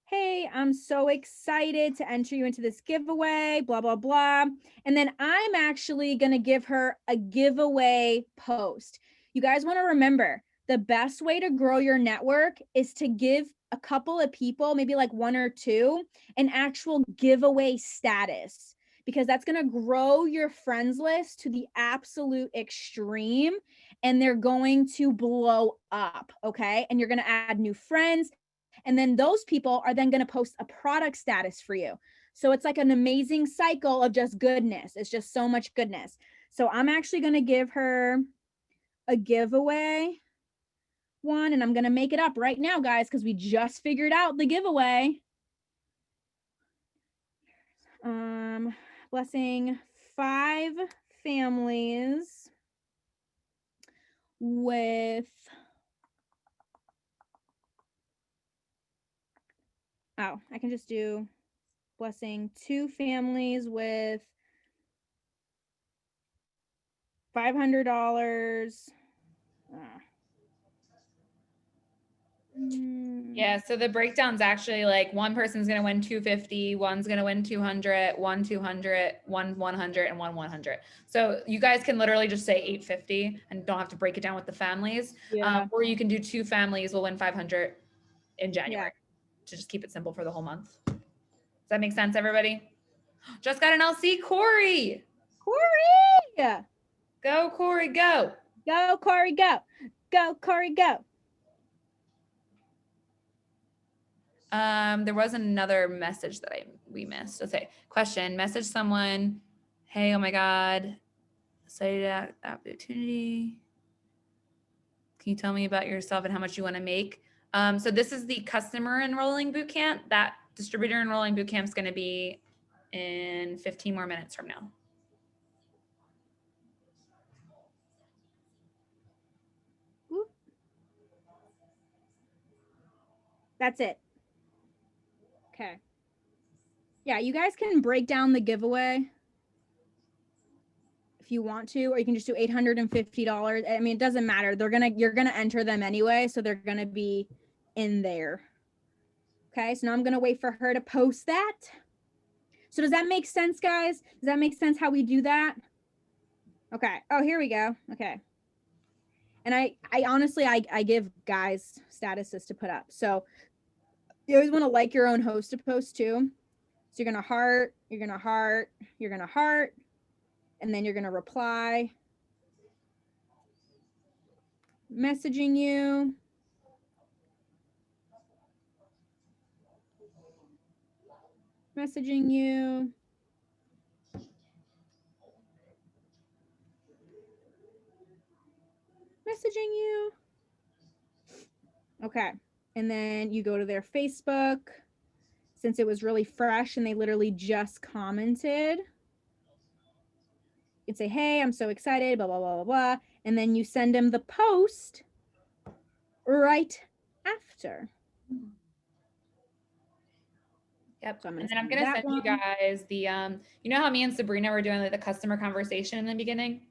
S2: hey, I'm so excited to enter you into this giveaway, blah, blah, blah. And then I'm actually going to give her a giveaway post. You guys want to remember, the best way to grow your network is to give a couple of people, maybe like 1 or 2, an actual giveaway status, because that's going to grow your friends list to the absolute extreme, and they're going to blow up. Okay. And you're going to add new friends. And then those people are then going to post a product status for you. So it's like an amazing cycle of just goodness. It's just so much goodness. So I'm actually going to give her a giveaway one, and I'm going to make it up right now, guys, because we just figured out the giveaway. Blessing 5 families with, oh, I can just do blessing 2 families with $500.
S1: Yeah, so the breakdown's actually like one person's going to win 250, one's going to win 200, one 200, one 100, and one 100. So you guys can literally just say 850 and don't have to break it down with the families.
S2: Yeah.
S1: Or you can do 2 families will win 500 in January to just keep it simple for the whole month. Does that make sense, everybody? Just got an LC, Corey.
S2: Corey!
S1: Go, Corey, go.
S2: Go, Corey, go. Go, Corey, go.
S1: There was another message that we missed. Okay, question, message someone, hey, oh my God, excited at the opportunity. Can you tell me about yourself and how much you want to make? So this is the customer enrolling bootcamp. That distributor enrolling bootcamp is going to be in 15 more minutes from now.
S2: That's it. Okay. Yeah, you guys can break down the giveaway if you want to, or you can just do $850. I mean, it doesn't matter. You're gonna enter them anyway, so they're gonna be in there. Okay, so now I'm gonna wait for her to post that. So does that make sense, guys? Does that make sense how we do that? Okay. Oh, here we go. Okay. And I honestly, I give guys statuses to put up. So you always want to like your own host to post too. So you're going to heart, you're going to heart, you're going to heart, and then you're going to reply. Messaging you. Messaging you. Messaging you. Okay. And then you go to their Facebook. Since it was really fresh and they literally just commented, you can say, hey, I'm so excited, blah, blah, blah, blah, blah. And then you send them the post right after.
S1: Yep.
S2: So I'm
S1: And
S2: gonna
S1: then I'm
S2: send you
S1: gonna
S2: that
S1: send you
S2: one.
S1: guys the you know how me and Sabrina were doing like the customer conversation in the beginning?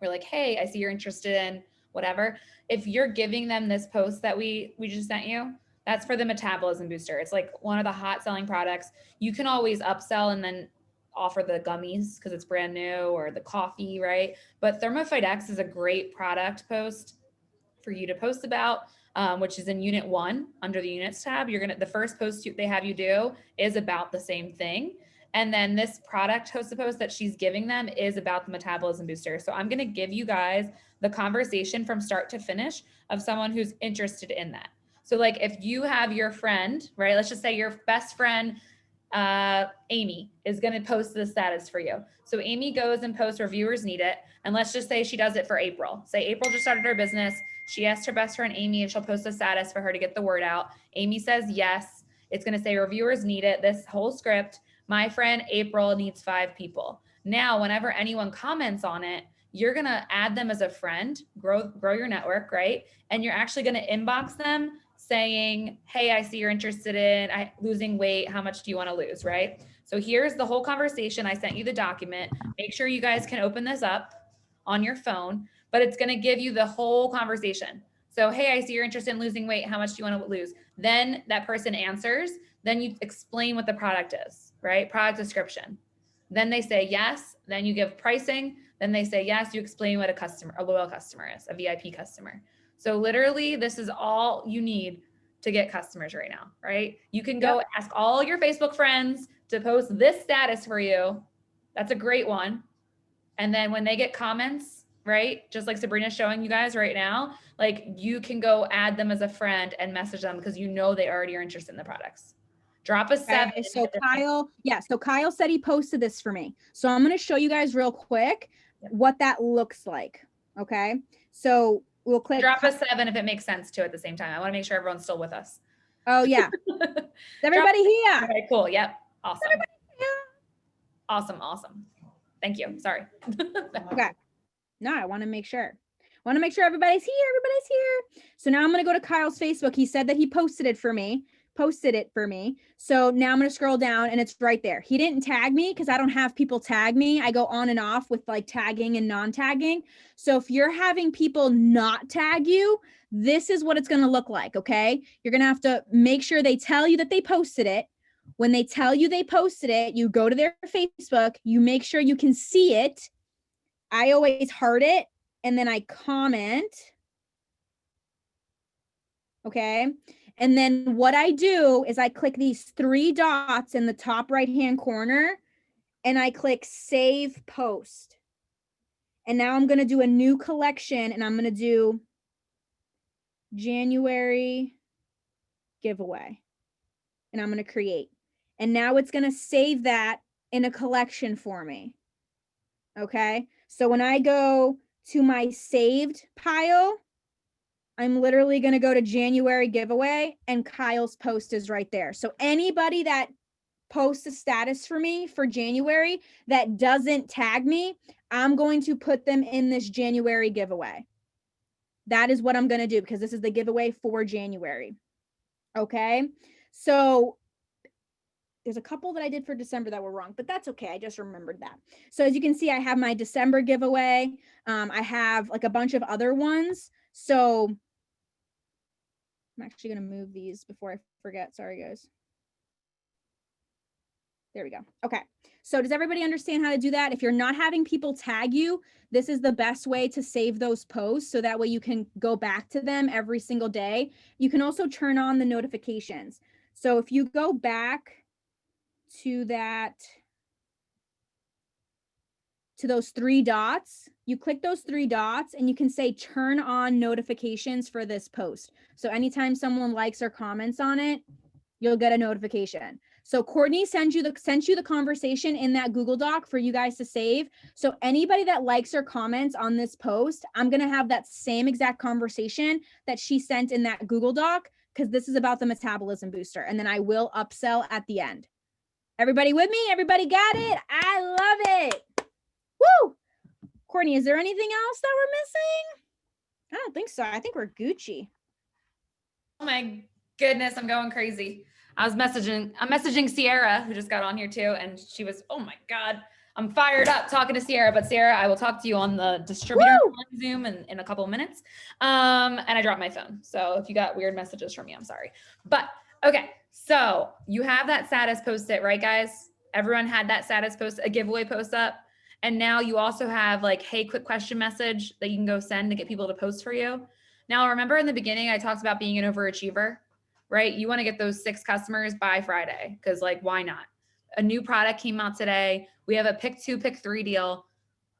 S1: We're like, hey, I see you're interested in whatever. If you're giving them this post that we just sent you, that's for the metabolism booster. It's like one of the hot selling products. You can always upsell and then offer the gummies because it's brand new, or the coffee, right? But Thermophyte X is a great product post for you to post about, which is in unit 1 under the units tab. The first post they have you do is about the same thing. And then this product hosted post that she's giving them is about the metabolism booster. So I'm going to give you guys the conversation from start to finish of someone who's interested in that. So like if you have your friend, right? Let's just say your best friend, Amy, is going to post the status for you. So Amy goes and posts reviewers need it. And let's just say she does it for April. Say April just started her business. She asked her best friend Amy if she'll post a status for her to get the word out. Amy says yes. It's going to say reviewers need it. This whole script. My friend April needs 5 people. Now, whenever anyone comments on it, you're going to add them as a friend, grow your network, right? And you're actually going to inbox them saying, hey, I see you're interested in losing weight. How much do you want to lose, right? So here's the whole conversation. I sent you the document. Make sure you guys can open this up on your phone, but it's going to give you the whole conversation. So, hey, I see you're interested in losing weight. How much do you want to lose? Then that person answers. Then you explain what the product is, right? Product description. Then they say yes. Then you give pricing. Then they say yes. You explain what a loyal customer is, a VIP customer. So literally, this is all you need to get customers right now, right? You can go ask all your Facebook friends to post this status for you. That's a great one. And then when they get comments, right, just like Sabrina's showing you guys right now, like you can go add them as a friend and message them because you know they already are interested in the products. Drop a 7.
S2: Okay, so Kyle said he posted this for me. So I'm going to show you guys real quick what that looks like. Okay. So we'll click.
S1: Drop a 7 if it makes sense too at the same time. I want to make sure everyone's still with us.
S2: Oh yeah. Everybody here.
S1: Okay, cool. Yep. Awesome.
S2: Everybody here.
S1: Awesome. Thank you. Sorry.
S2: Okay. No, I want to make sure. Everybody's here. So now I'm going to go to Kyle's Facebook. He said that he posted it for me. So now I'm going to scroll down and it's right there. He didn't tag me because I don't have people tag me. I go on and off with like tagging and non-tagging. So if you're having people not tag you, this is what it's going to look like. Okay. You're going to have to make sure they tell you that they posted it. When they tell you they posted it, you go to their Facebook, you make sure you can see it. I always heart it and then I comment. Okay. And then what I do is I click these 3 dots in the top right-hand corner and I click save post. And now I'm going to do a new collection and I'm going to do January giveaway. And I'm going to create. And now it's going to save that in a collection for me. Okay. So when I go to my saved pile, I'm literally going to go to January giveaway and Kyle's post is right there. So anybody that posts a status for me for January that doesn't tag me, I'm going to put them in this January giveaway. That is what I'm going to do because this is the giveaway for January. Okay. So there's a couple that I did for December that were wrong, but that's okay. I just remembered that. So as you can see, I have my December giveaway. I have like a bunch of other ones. So I'm actually going to move these before I forget. Sorry, guys. There we go. Okay. So does everybody understand how to do that? If you're not having people tag you, this is the best way to save those posts. So that way you can go back to them every single day. You can also turn on the notifications. So if you go back to those 3 dots, you click those 3 dots and you can say turn on notifications for this post. So anytime someone likes or comments on it, you'll get a notification. So Courtney sent you the conversation in that Google Doc for you guys to save. So anybody that likes or comments on this post, I'm going to have that same exact conversation that she sent in that Google Doc because this is about the metabolism booster. And then I will upsell at the end. Everybody with me? Everybody got it? I love it. Woo! Courtney, is there anything else that we're missing? I don't think so. I think we're Gucci.
S1: Oh my goodness, I'm going crazy. I'm messaging Sierra, who just got on here too. And she was, oh my God, I'm fired up talking to Sierra, but Sarah, I will talk to you on the distributor on Zoom in a couple of minutes. And I dropped my phone. So if you got weird messages from me, I'm sorry. But okay, so you have that status post it, right guys? Everyone had that status post, a giveaway post up. And now you also have like, hey, quick question message that you can go send to get people to post for you. Now, remember in the beginning, I talked about being an overachiever, right? You want to get those 6 customers by Friday because like, why not? A new product came out today. We have a pick 2, pick 3 deal.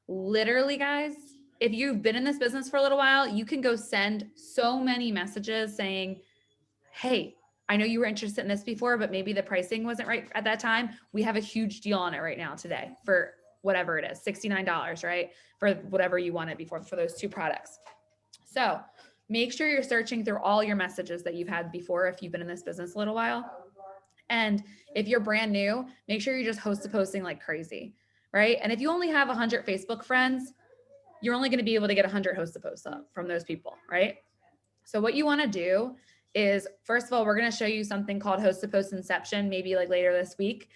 S1: Literally, guys, if you've been in this business for a little while, you can go send so many messages saying, hey, I know you were interested in this before, but maybe the pricing wasn't right at that time. We have a huge deal on it right now today for whatever it is, $69, right? For whatever you wanted before for those 2 products. So make sure you're searching through all your messages that you've had before if you've been in this business a little while. And if you're brand new, make sure you just host posting like crazy, right? And if you only have 100 Facebook friends, you're only going to be able to get 100 host posts up from those people, right? So what you want to do is, first of all, we're going to show you something called host to post inception, maybe like later this week.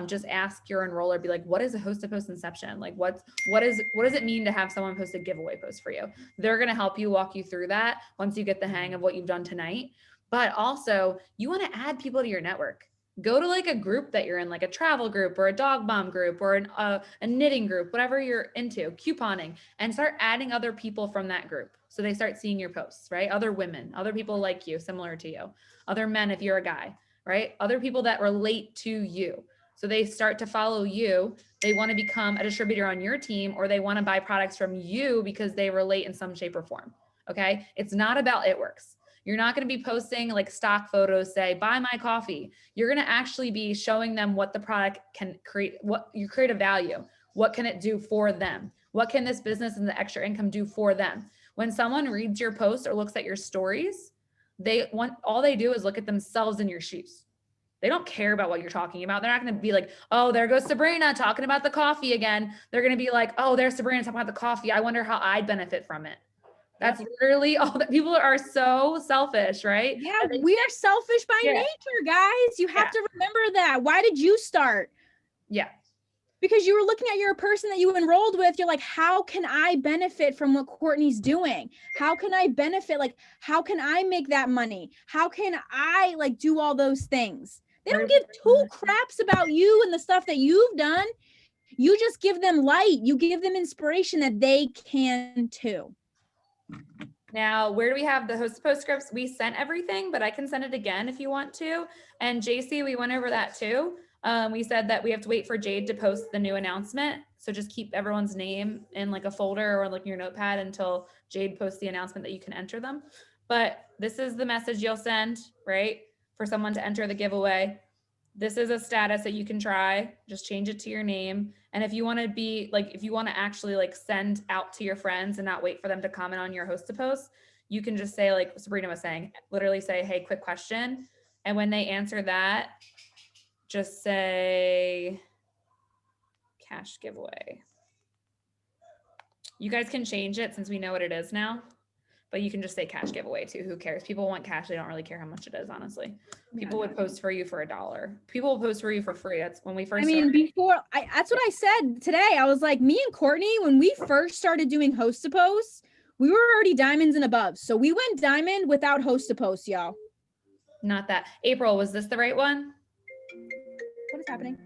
S1: Just ask your enroller, be like, what is a host to post inception? Like what does it mean to have someone post a giveaway post for you? They're going to help you walk you through that once you get the hang of what you've done tonight. But also you want to add people to your network. Go to like a group that you're in, like a travel group or a dog mom group or a knitting group, whatever you're into, couponing, and start adding other people from that group. So they start seeing your posts, right? Other women, other people like you, similar to you, other men if you're a guy, right? Other people that relate to you. So they start to follow you. They want to become a distributor on your team, or they want to buy products from you because they relate in some shape or form. Okay. It's not about it works. You're not going to be posting like stock photos, say, buy my coffee. You're going to actually be showing them what the product can create, what you create a value. What can it do for them? What can this business and the extra income do for them? When someone reads your post or looks at your stories, all they do is look at themselves in your shoes. They don't care about what you're talking about. They're not going to be like, oh, there goes Sabrina talking about the coffee again. They're going to be like, oh, there's Sabrina talking about the coffee. I wonder how I'd benefit from it. That's literally all that. People are so selfish, right?
S2: Yeah, we are selfish by nature, guys. You have to remember that. Why did you start?
S1: Yeah.
S2: Because you were looking at your person that you enrolled with. You're like, how can I benefit from what Courtney's doing? How can I benefit? Like, how can I make that money? How can I like do all those things? They don't give 2 craps about you and the stuff that you've done. You just give them light. You give them inspiration that they can too.
S1: Now, where do we have the host post scripts? We sent everything, but I can send it again if you want to. And JC, we went over that too. We said that we have to wait for Jade to post the new announcement. So just keep everyone's name in like a folder or like your notepad until Jade posts the announcement that you can enter them. But this is the message you'll send, right? For someone to enter the giveaway. This is a status that you can try. Just change it to your name. And if you want to be like, if you want to actually like send out to your friends and not wait for them to comment on your host to post, you can just say, like Sabrina was saying, literally say, hey, quick question. And when they answer that, just say cash giveaway. You guys can change it since we know what it is now, but you can just say cash giveaway too. Who cares? People want cash. They don't really care how much it is, honestly. People would post for you for $1. People will post for you for free. That's when we first started.
S2: That's what I said today. I was like, me and Courtney, when we first started doing host to post, we were already diamonds and above. So we went diamond without host to post, y'all.
S1: Not that. April, was this the right one?
S2: What is happening?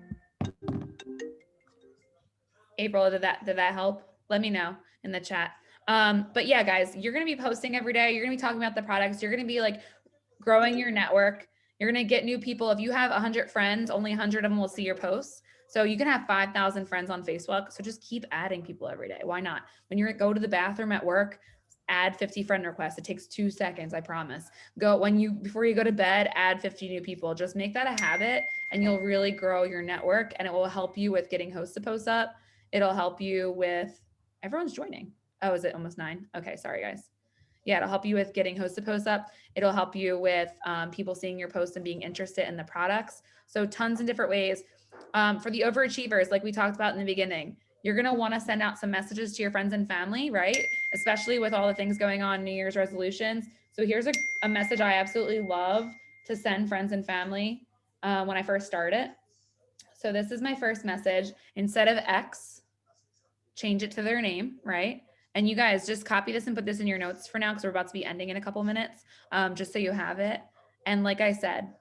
S1: April, did that help? Let me know in the chat. But yeah, guys, you're going to be posting every day. You're going to be talking about the products. You're going to be like growing your network. You're going to get new people. If you have 100 friends, only 100 of them will see your posts. So you can have 5,000 friends on Facebook. So just keep adding people every day. Why not? When you go to the bathroom at work, add 50 friend requests. It takes 2 seconds, I promise. Before you go to bed, add 50 new people. Just make that a habit and you'll really grow your network, and it will help you with getting host to post up. It'll help you with, everyone's joining. Oh, is it almost 9? Okay, sorry guys. Yeah, it'll help you with getting host to post up. It'll help you with people seeing your post and being interested in the products. So tons of different ways. For the overachievers, like we talked about in the beginning, you're going to want to send out some messages to your friends and family, right? Especially with all the things going on, New Year's resolutions. So here's a message I absolutely love to send friends and family. when I first started. So this is my first message. Instead of X, change it to their name, right? And you guys just copy this and put this in your notes for now because we're about to be ending in a couple minutes, just so you have it. And like I said,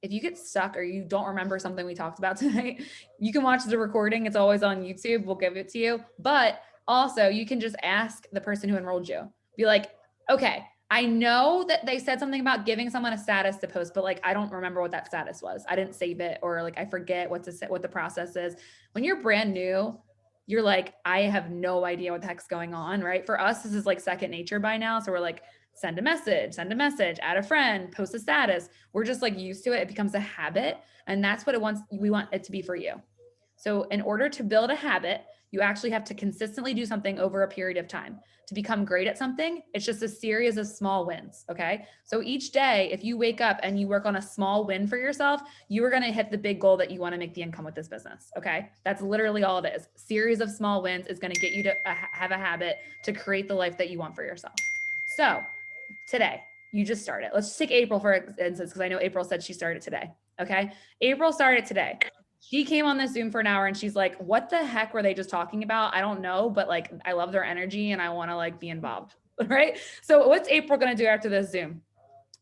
S1: if you get stuck or you don't remember something we talked about tonight, you can watch the recording. It's always on YouTube. We'll give it to you. But also you can just ask the person who enrolled you. Be like, okay, I know that they said something about giving someone a status to post, but like, I don't remember what that status was. I didn't save it, or like, I forget what the process is. When you're brand new, you're like, I have no idea what the heck's going on, right? For us, this is like second nature by now. So we're like, send a message, add a friend, post a status. We're just like used to it. It becomes a habit. And that's what we want it to be for you. So in order to build a habit, you actually have to consistently do something over a period of time. To become great at something, it's just a series of small wins, okay? So each day, if you wake up and you work on a small win for yourself, you are gonna hit the big goal that you wanna make the income with this business, okay? That's literally all it is. Series of small wins is gonna get you to have a habit to create the life that you want for yourself. So today, you just started. Let's just take April for instance, because I know April said she started today, okay? April started today. She came on this Zoom for an hour and she's like, what the heck were they just talking about? I don't know, but like, I love their energy and I want to like be involved, right? So what's April going to do after this Zoom?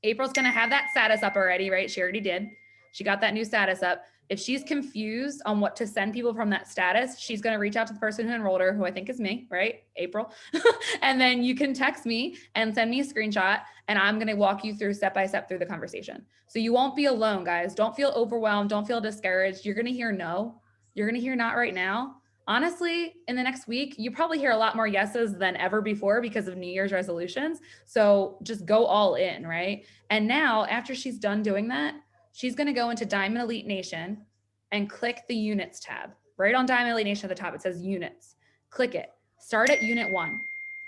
S1: April's going to have that status up already, right? She already did. She got that new status up. If she's confused on what to send people from that status, she's going to reach out to the person who enrolled her, who I think is me, right? April. And then you can text me and send me a screenshot, and I'm going to walk you through step by step through the conversation. So you won't be alone, guys. Don't feel overwhelmed. Don't feel discouraged. You're going to hear no. You're going to hear not right now. Honestly, in the next week, you probably hear a lot more yeses than ever before because of New Year's resolutions. So just go all in, right? And now after she's done doing that, she's going to go into Diamond Elite Nation and click the units tab. Right on Diamond Elite Nation at the top, it says units. Click it. Start at unit 1.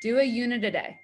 S1: Do a unit a day.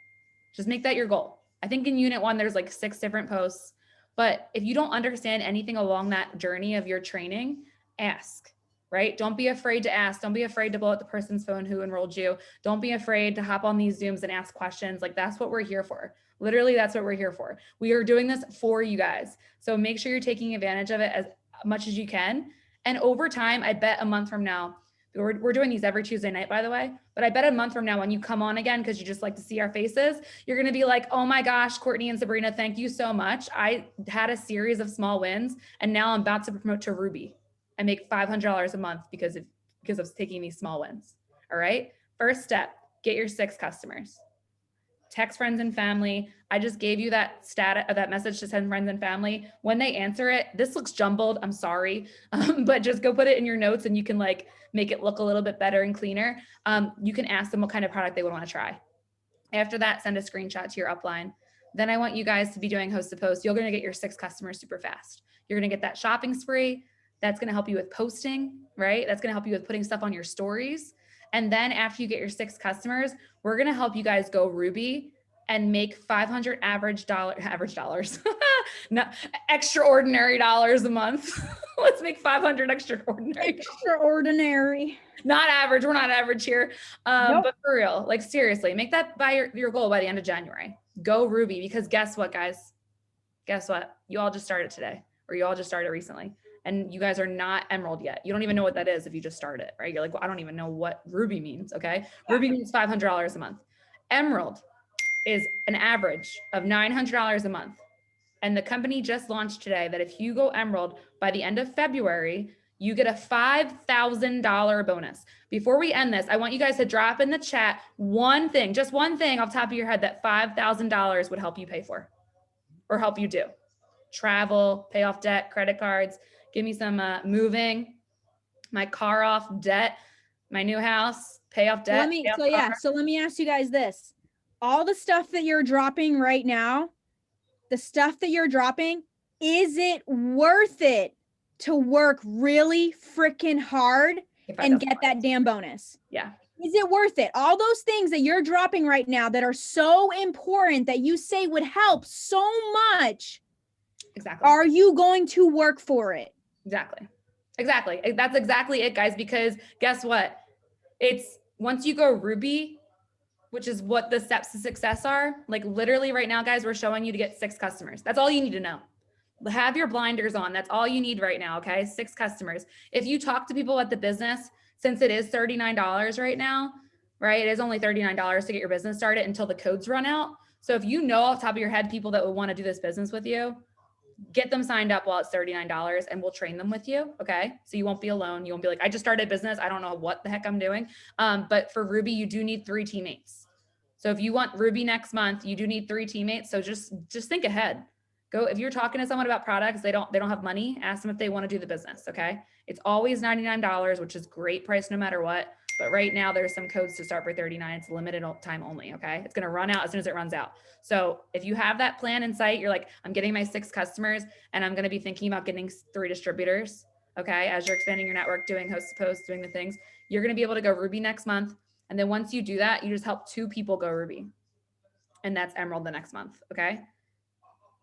S1: Just make that your goal. I think in unit 1, there's like 6 different posts. But if you don't understand anything along that journey of your training, ask, right? Don't be afraid to ask. Don't be afraid to blow up the person's phone who enrolled you. Don't be afraid to hop on these Zooms and ask questions. Like, that's what we're here for. Literally, that's what we're here for. We are doing this for you guys. So make sure you're taking advantage of it as much as you can. And over time, I bet a month from now, we're doing these every Tuesday night, by the way, but I bet a month from now when you come on again, because you just like to see our faces, you're going to be like, oh my gosh, Courtney and Sabrina, thank you so much. I had a series of small wins and now I'm about to promote to Ruby and make $500 a month because of taking these small wins. All right. First step, get your 6 customers. Text friends and family. I just gave you that that message to send friends and family. When they answer it, this looks jumbled. I'm sorry, but just go put it in your notes and you can like make it look a little bit better and cleaner. You can ask them what kind of product they would want to try. After that, send a screenshot to your upline. Then I want you guys to be doing host to post. You're going to get your 6 customers super fast. You're going to get that shopping spree. That's going to help you with posting, right? That's going to help you with putting stuff on your stories. And then after you get your 6 customers, we're going to help you guys go Ruby and make 500 average dollars, not extraordinary dollars a month. Let's make 500
S2: Extraordinary.
S1: Not average. We're not average here.
S2: Nope.
S1: But for real, like seriously, make that by your goal by the end of January. Go Ruby, because guess what, guys? Guess what? You all just started today, or you all just started recently. And you guys are not Emerald yet. You don't even know what that is if you just started, right? You're like, well, I don't even know what Ruby means, okay? Ruby means $500 a month. Emerald is an average of $900 a month. And the company just launched today that if you go Emerald by the end of February, you get a $5,000 bonus. Before we end this, I want you guys to drop in the chat one thing, just one thing off the top of your head that $5,000 would help you pay for or help you do. Travel, pay off debt, credit cards. Give me some moving, my car off debt, my new house, pay off debt.
S2: So let me ask you guys this. All the stuff that you're dropping right now, is it worth it to work really freaking hard and get that damn bonus?
S1: Yeah.
S2: Is it worth it? All those things that you're dropping right now that are so important that you say would help so much.
S1: Exactly.
S2: Are you going to work for it?
S1: Exactly. That's exactly it, guys, because guess what? It's once you go Ruby, which is what the steps to success are, like literally right now, guys, we're showing you to get 6 customers. That's all you need to know. Have your blinders on. That's all you need right now. Okay. 6 customers. If you talk to people at the business, since it is $39 right now, right? It is only $39 to get your business started until the codes run out. So if you know off the top of your head people that would want to do this business with you, get them signed up while it's $39 and we'll train them with you. Okay. So you won't be alone. You won't be like, I just started a business. I don't know what the heck I'm doing. But for Ruby, you do need 3 teammates. So if you want Ruby next month, you do need 3 teammates. So just think ahead. Go, if you're talking to someone about products, they don't have money, ask them if they want to do the business. Okay. It's always $99, which is great price no matter what. But right now there's some codes to start for $39. It's limited time only. Okay. It's going to run out as soon as it runs out. So if you have that plan in sight, you're like, I'm getting my 6 customers and I'm going to be thinking about getting 3 distributors. Okay. As you're expanding your network, doing host to post, doing the things, you're going to be able to go Ruby next month. And then once you do that, you just help 2 people go Ruby. And that's Emerald the next month. Okay.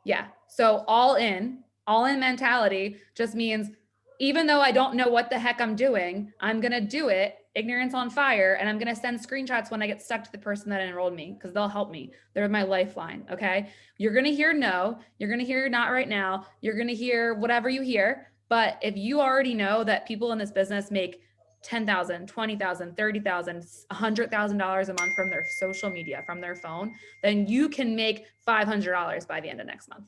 S1: Yeah. So all in mentality just means even though I don't know what the heck I'm doing, I'm going to do it, ignorance on fire. And I'm going to send screenshots when I get stuck to the person that enrolled me because they'll help me. They're my lifeline. Okay. You're going to hear no, you're going to hear not right now. You're going to hear whatever you hear. But if you already know that people in this business make $10,000, $20,000, $30,000, $100,000 a month from their social media, from their phone, then you can make $500 by the end of next month.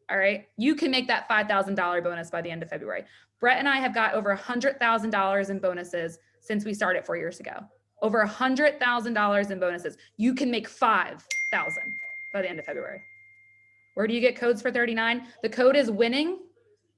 S1: All right. You can make that $5,000 bonus by the end of February. Brett and I have got over $100,000 in bonuses since we started 4 years ago. Over $100,000 in bonuses. You can make $5,000 by the end of February. Where do you get codes for 39? The code is winning,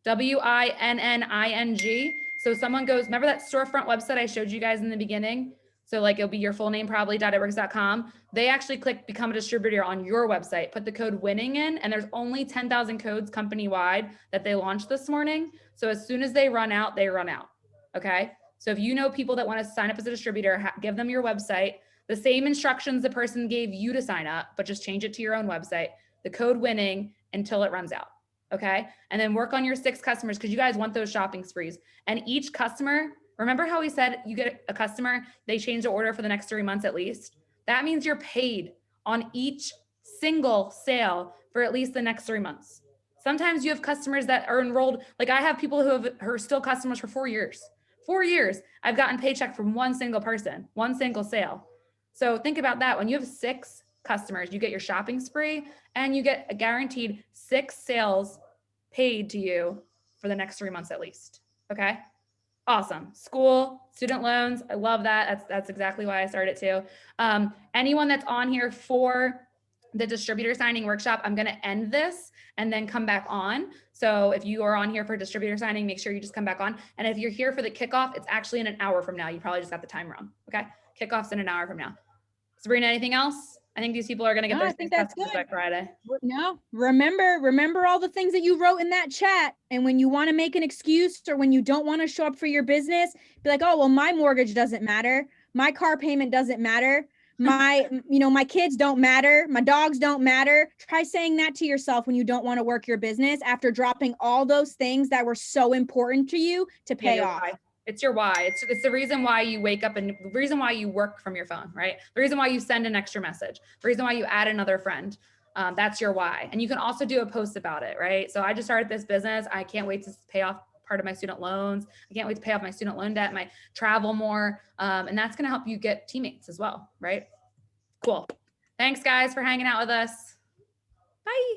S1: WINNING. So someone goes, remember that storefront website I showed you guys in the beginning? So like it'll be your full name probably .itworks.com. They actually click become a distributor on your website, put the code winning in, and there's only 10,000 codes company-wide that they launched this morning. So as soon as they run out, they run out. Okay. So if you know people that want to sign up as a distributor, give them your website, the same instructions the person gave you to sign up, but just change it to your own website, the code winning until it runs out. Okay. And then work on your 6 customers because you guys want those shopping sprees. And each customer, remember how we said you get a customer, they change the order for the next 3 months at least? That means you're paid on each single sale for at least the next 3 months. Sometimes you have customers that are enrolled. Like I have people who are still customers for 4 years. 4 years, I've gotten paycheck from one single person, one single sale. So think about that. When you have 6 customers, you get your shopping spree and you get a guaranteed 6 sales paid to you for the next 3 months at least. Okay. Awesome. School, student loans. I love that. That's exactly why I started too. Anyone that's on here for the distributor signing workshop, I'm going to end this and then come back on. So if you are on here for distributor signing, make sure you just come back on. And if you're here for the kickoff, it's actually in an hour from now. You probably just got the time wrong. Okay. Kickoff's in an hour from now. Sabrina, anything else? I think these people are going to get
S2: No,
S1: their
S2: I think that's
S1: customers
S2: good.
S1: by Friday.
S2: No, remember all the things that you wrote in that chat. And when you want to make an excuse or when you don't want to show up for your business, be like, oh, well, my mortgage doesn't matter. My car payment doesn't matter. My, my kids don't matter. My dogs don't matter. Try saying that to yourself when you don't want to work your business after dropping all those things that were so important to you to pay off.
S1: Why. It's your why. It's the reason why you wake up and the reason why you work from your phone, right? The reason why you send an extra message, the reason why you add another friend. That's your why. And you can also do a post about it, right? So I just started this business. I can't wait to pay off part of my student loans. I can't wait to pay off my student loan debt, my travel more. And that's going to help you get teammates as well, right? Cool. Thanks guys for hanging out with us. Bye.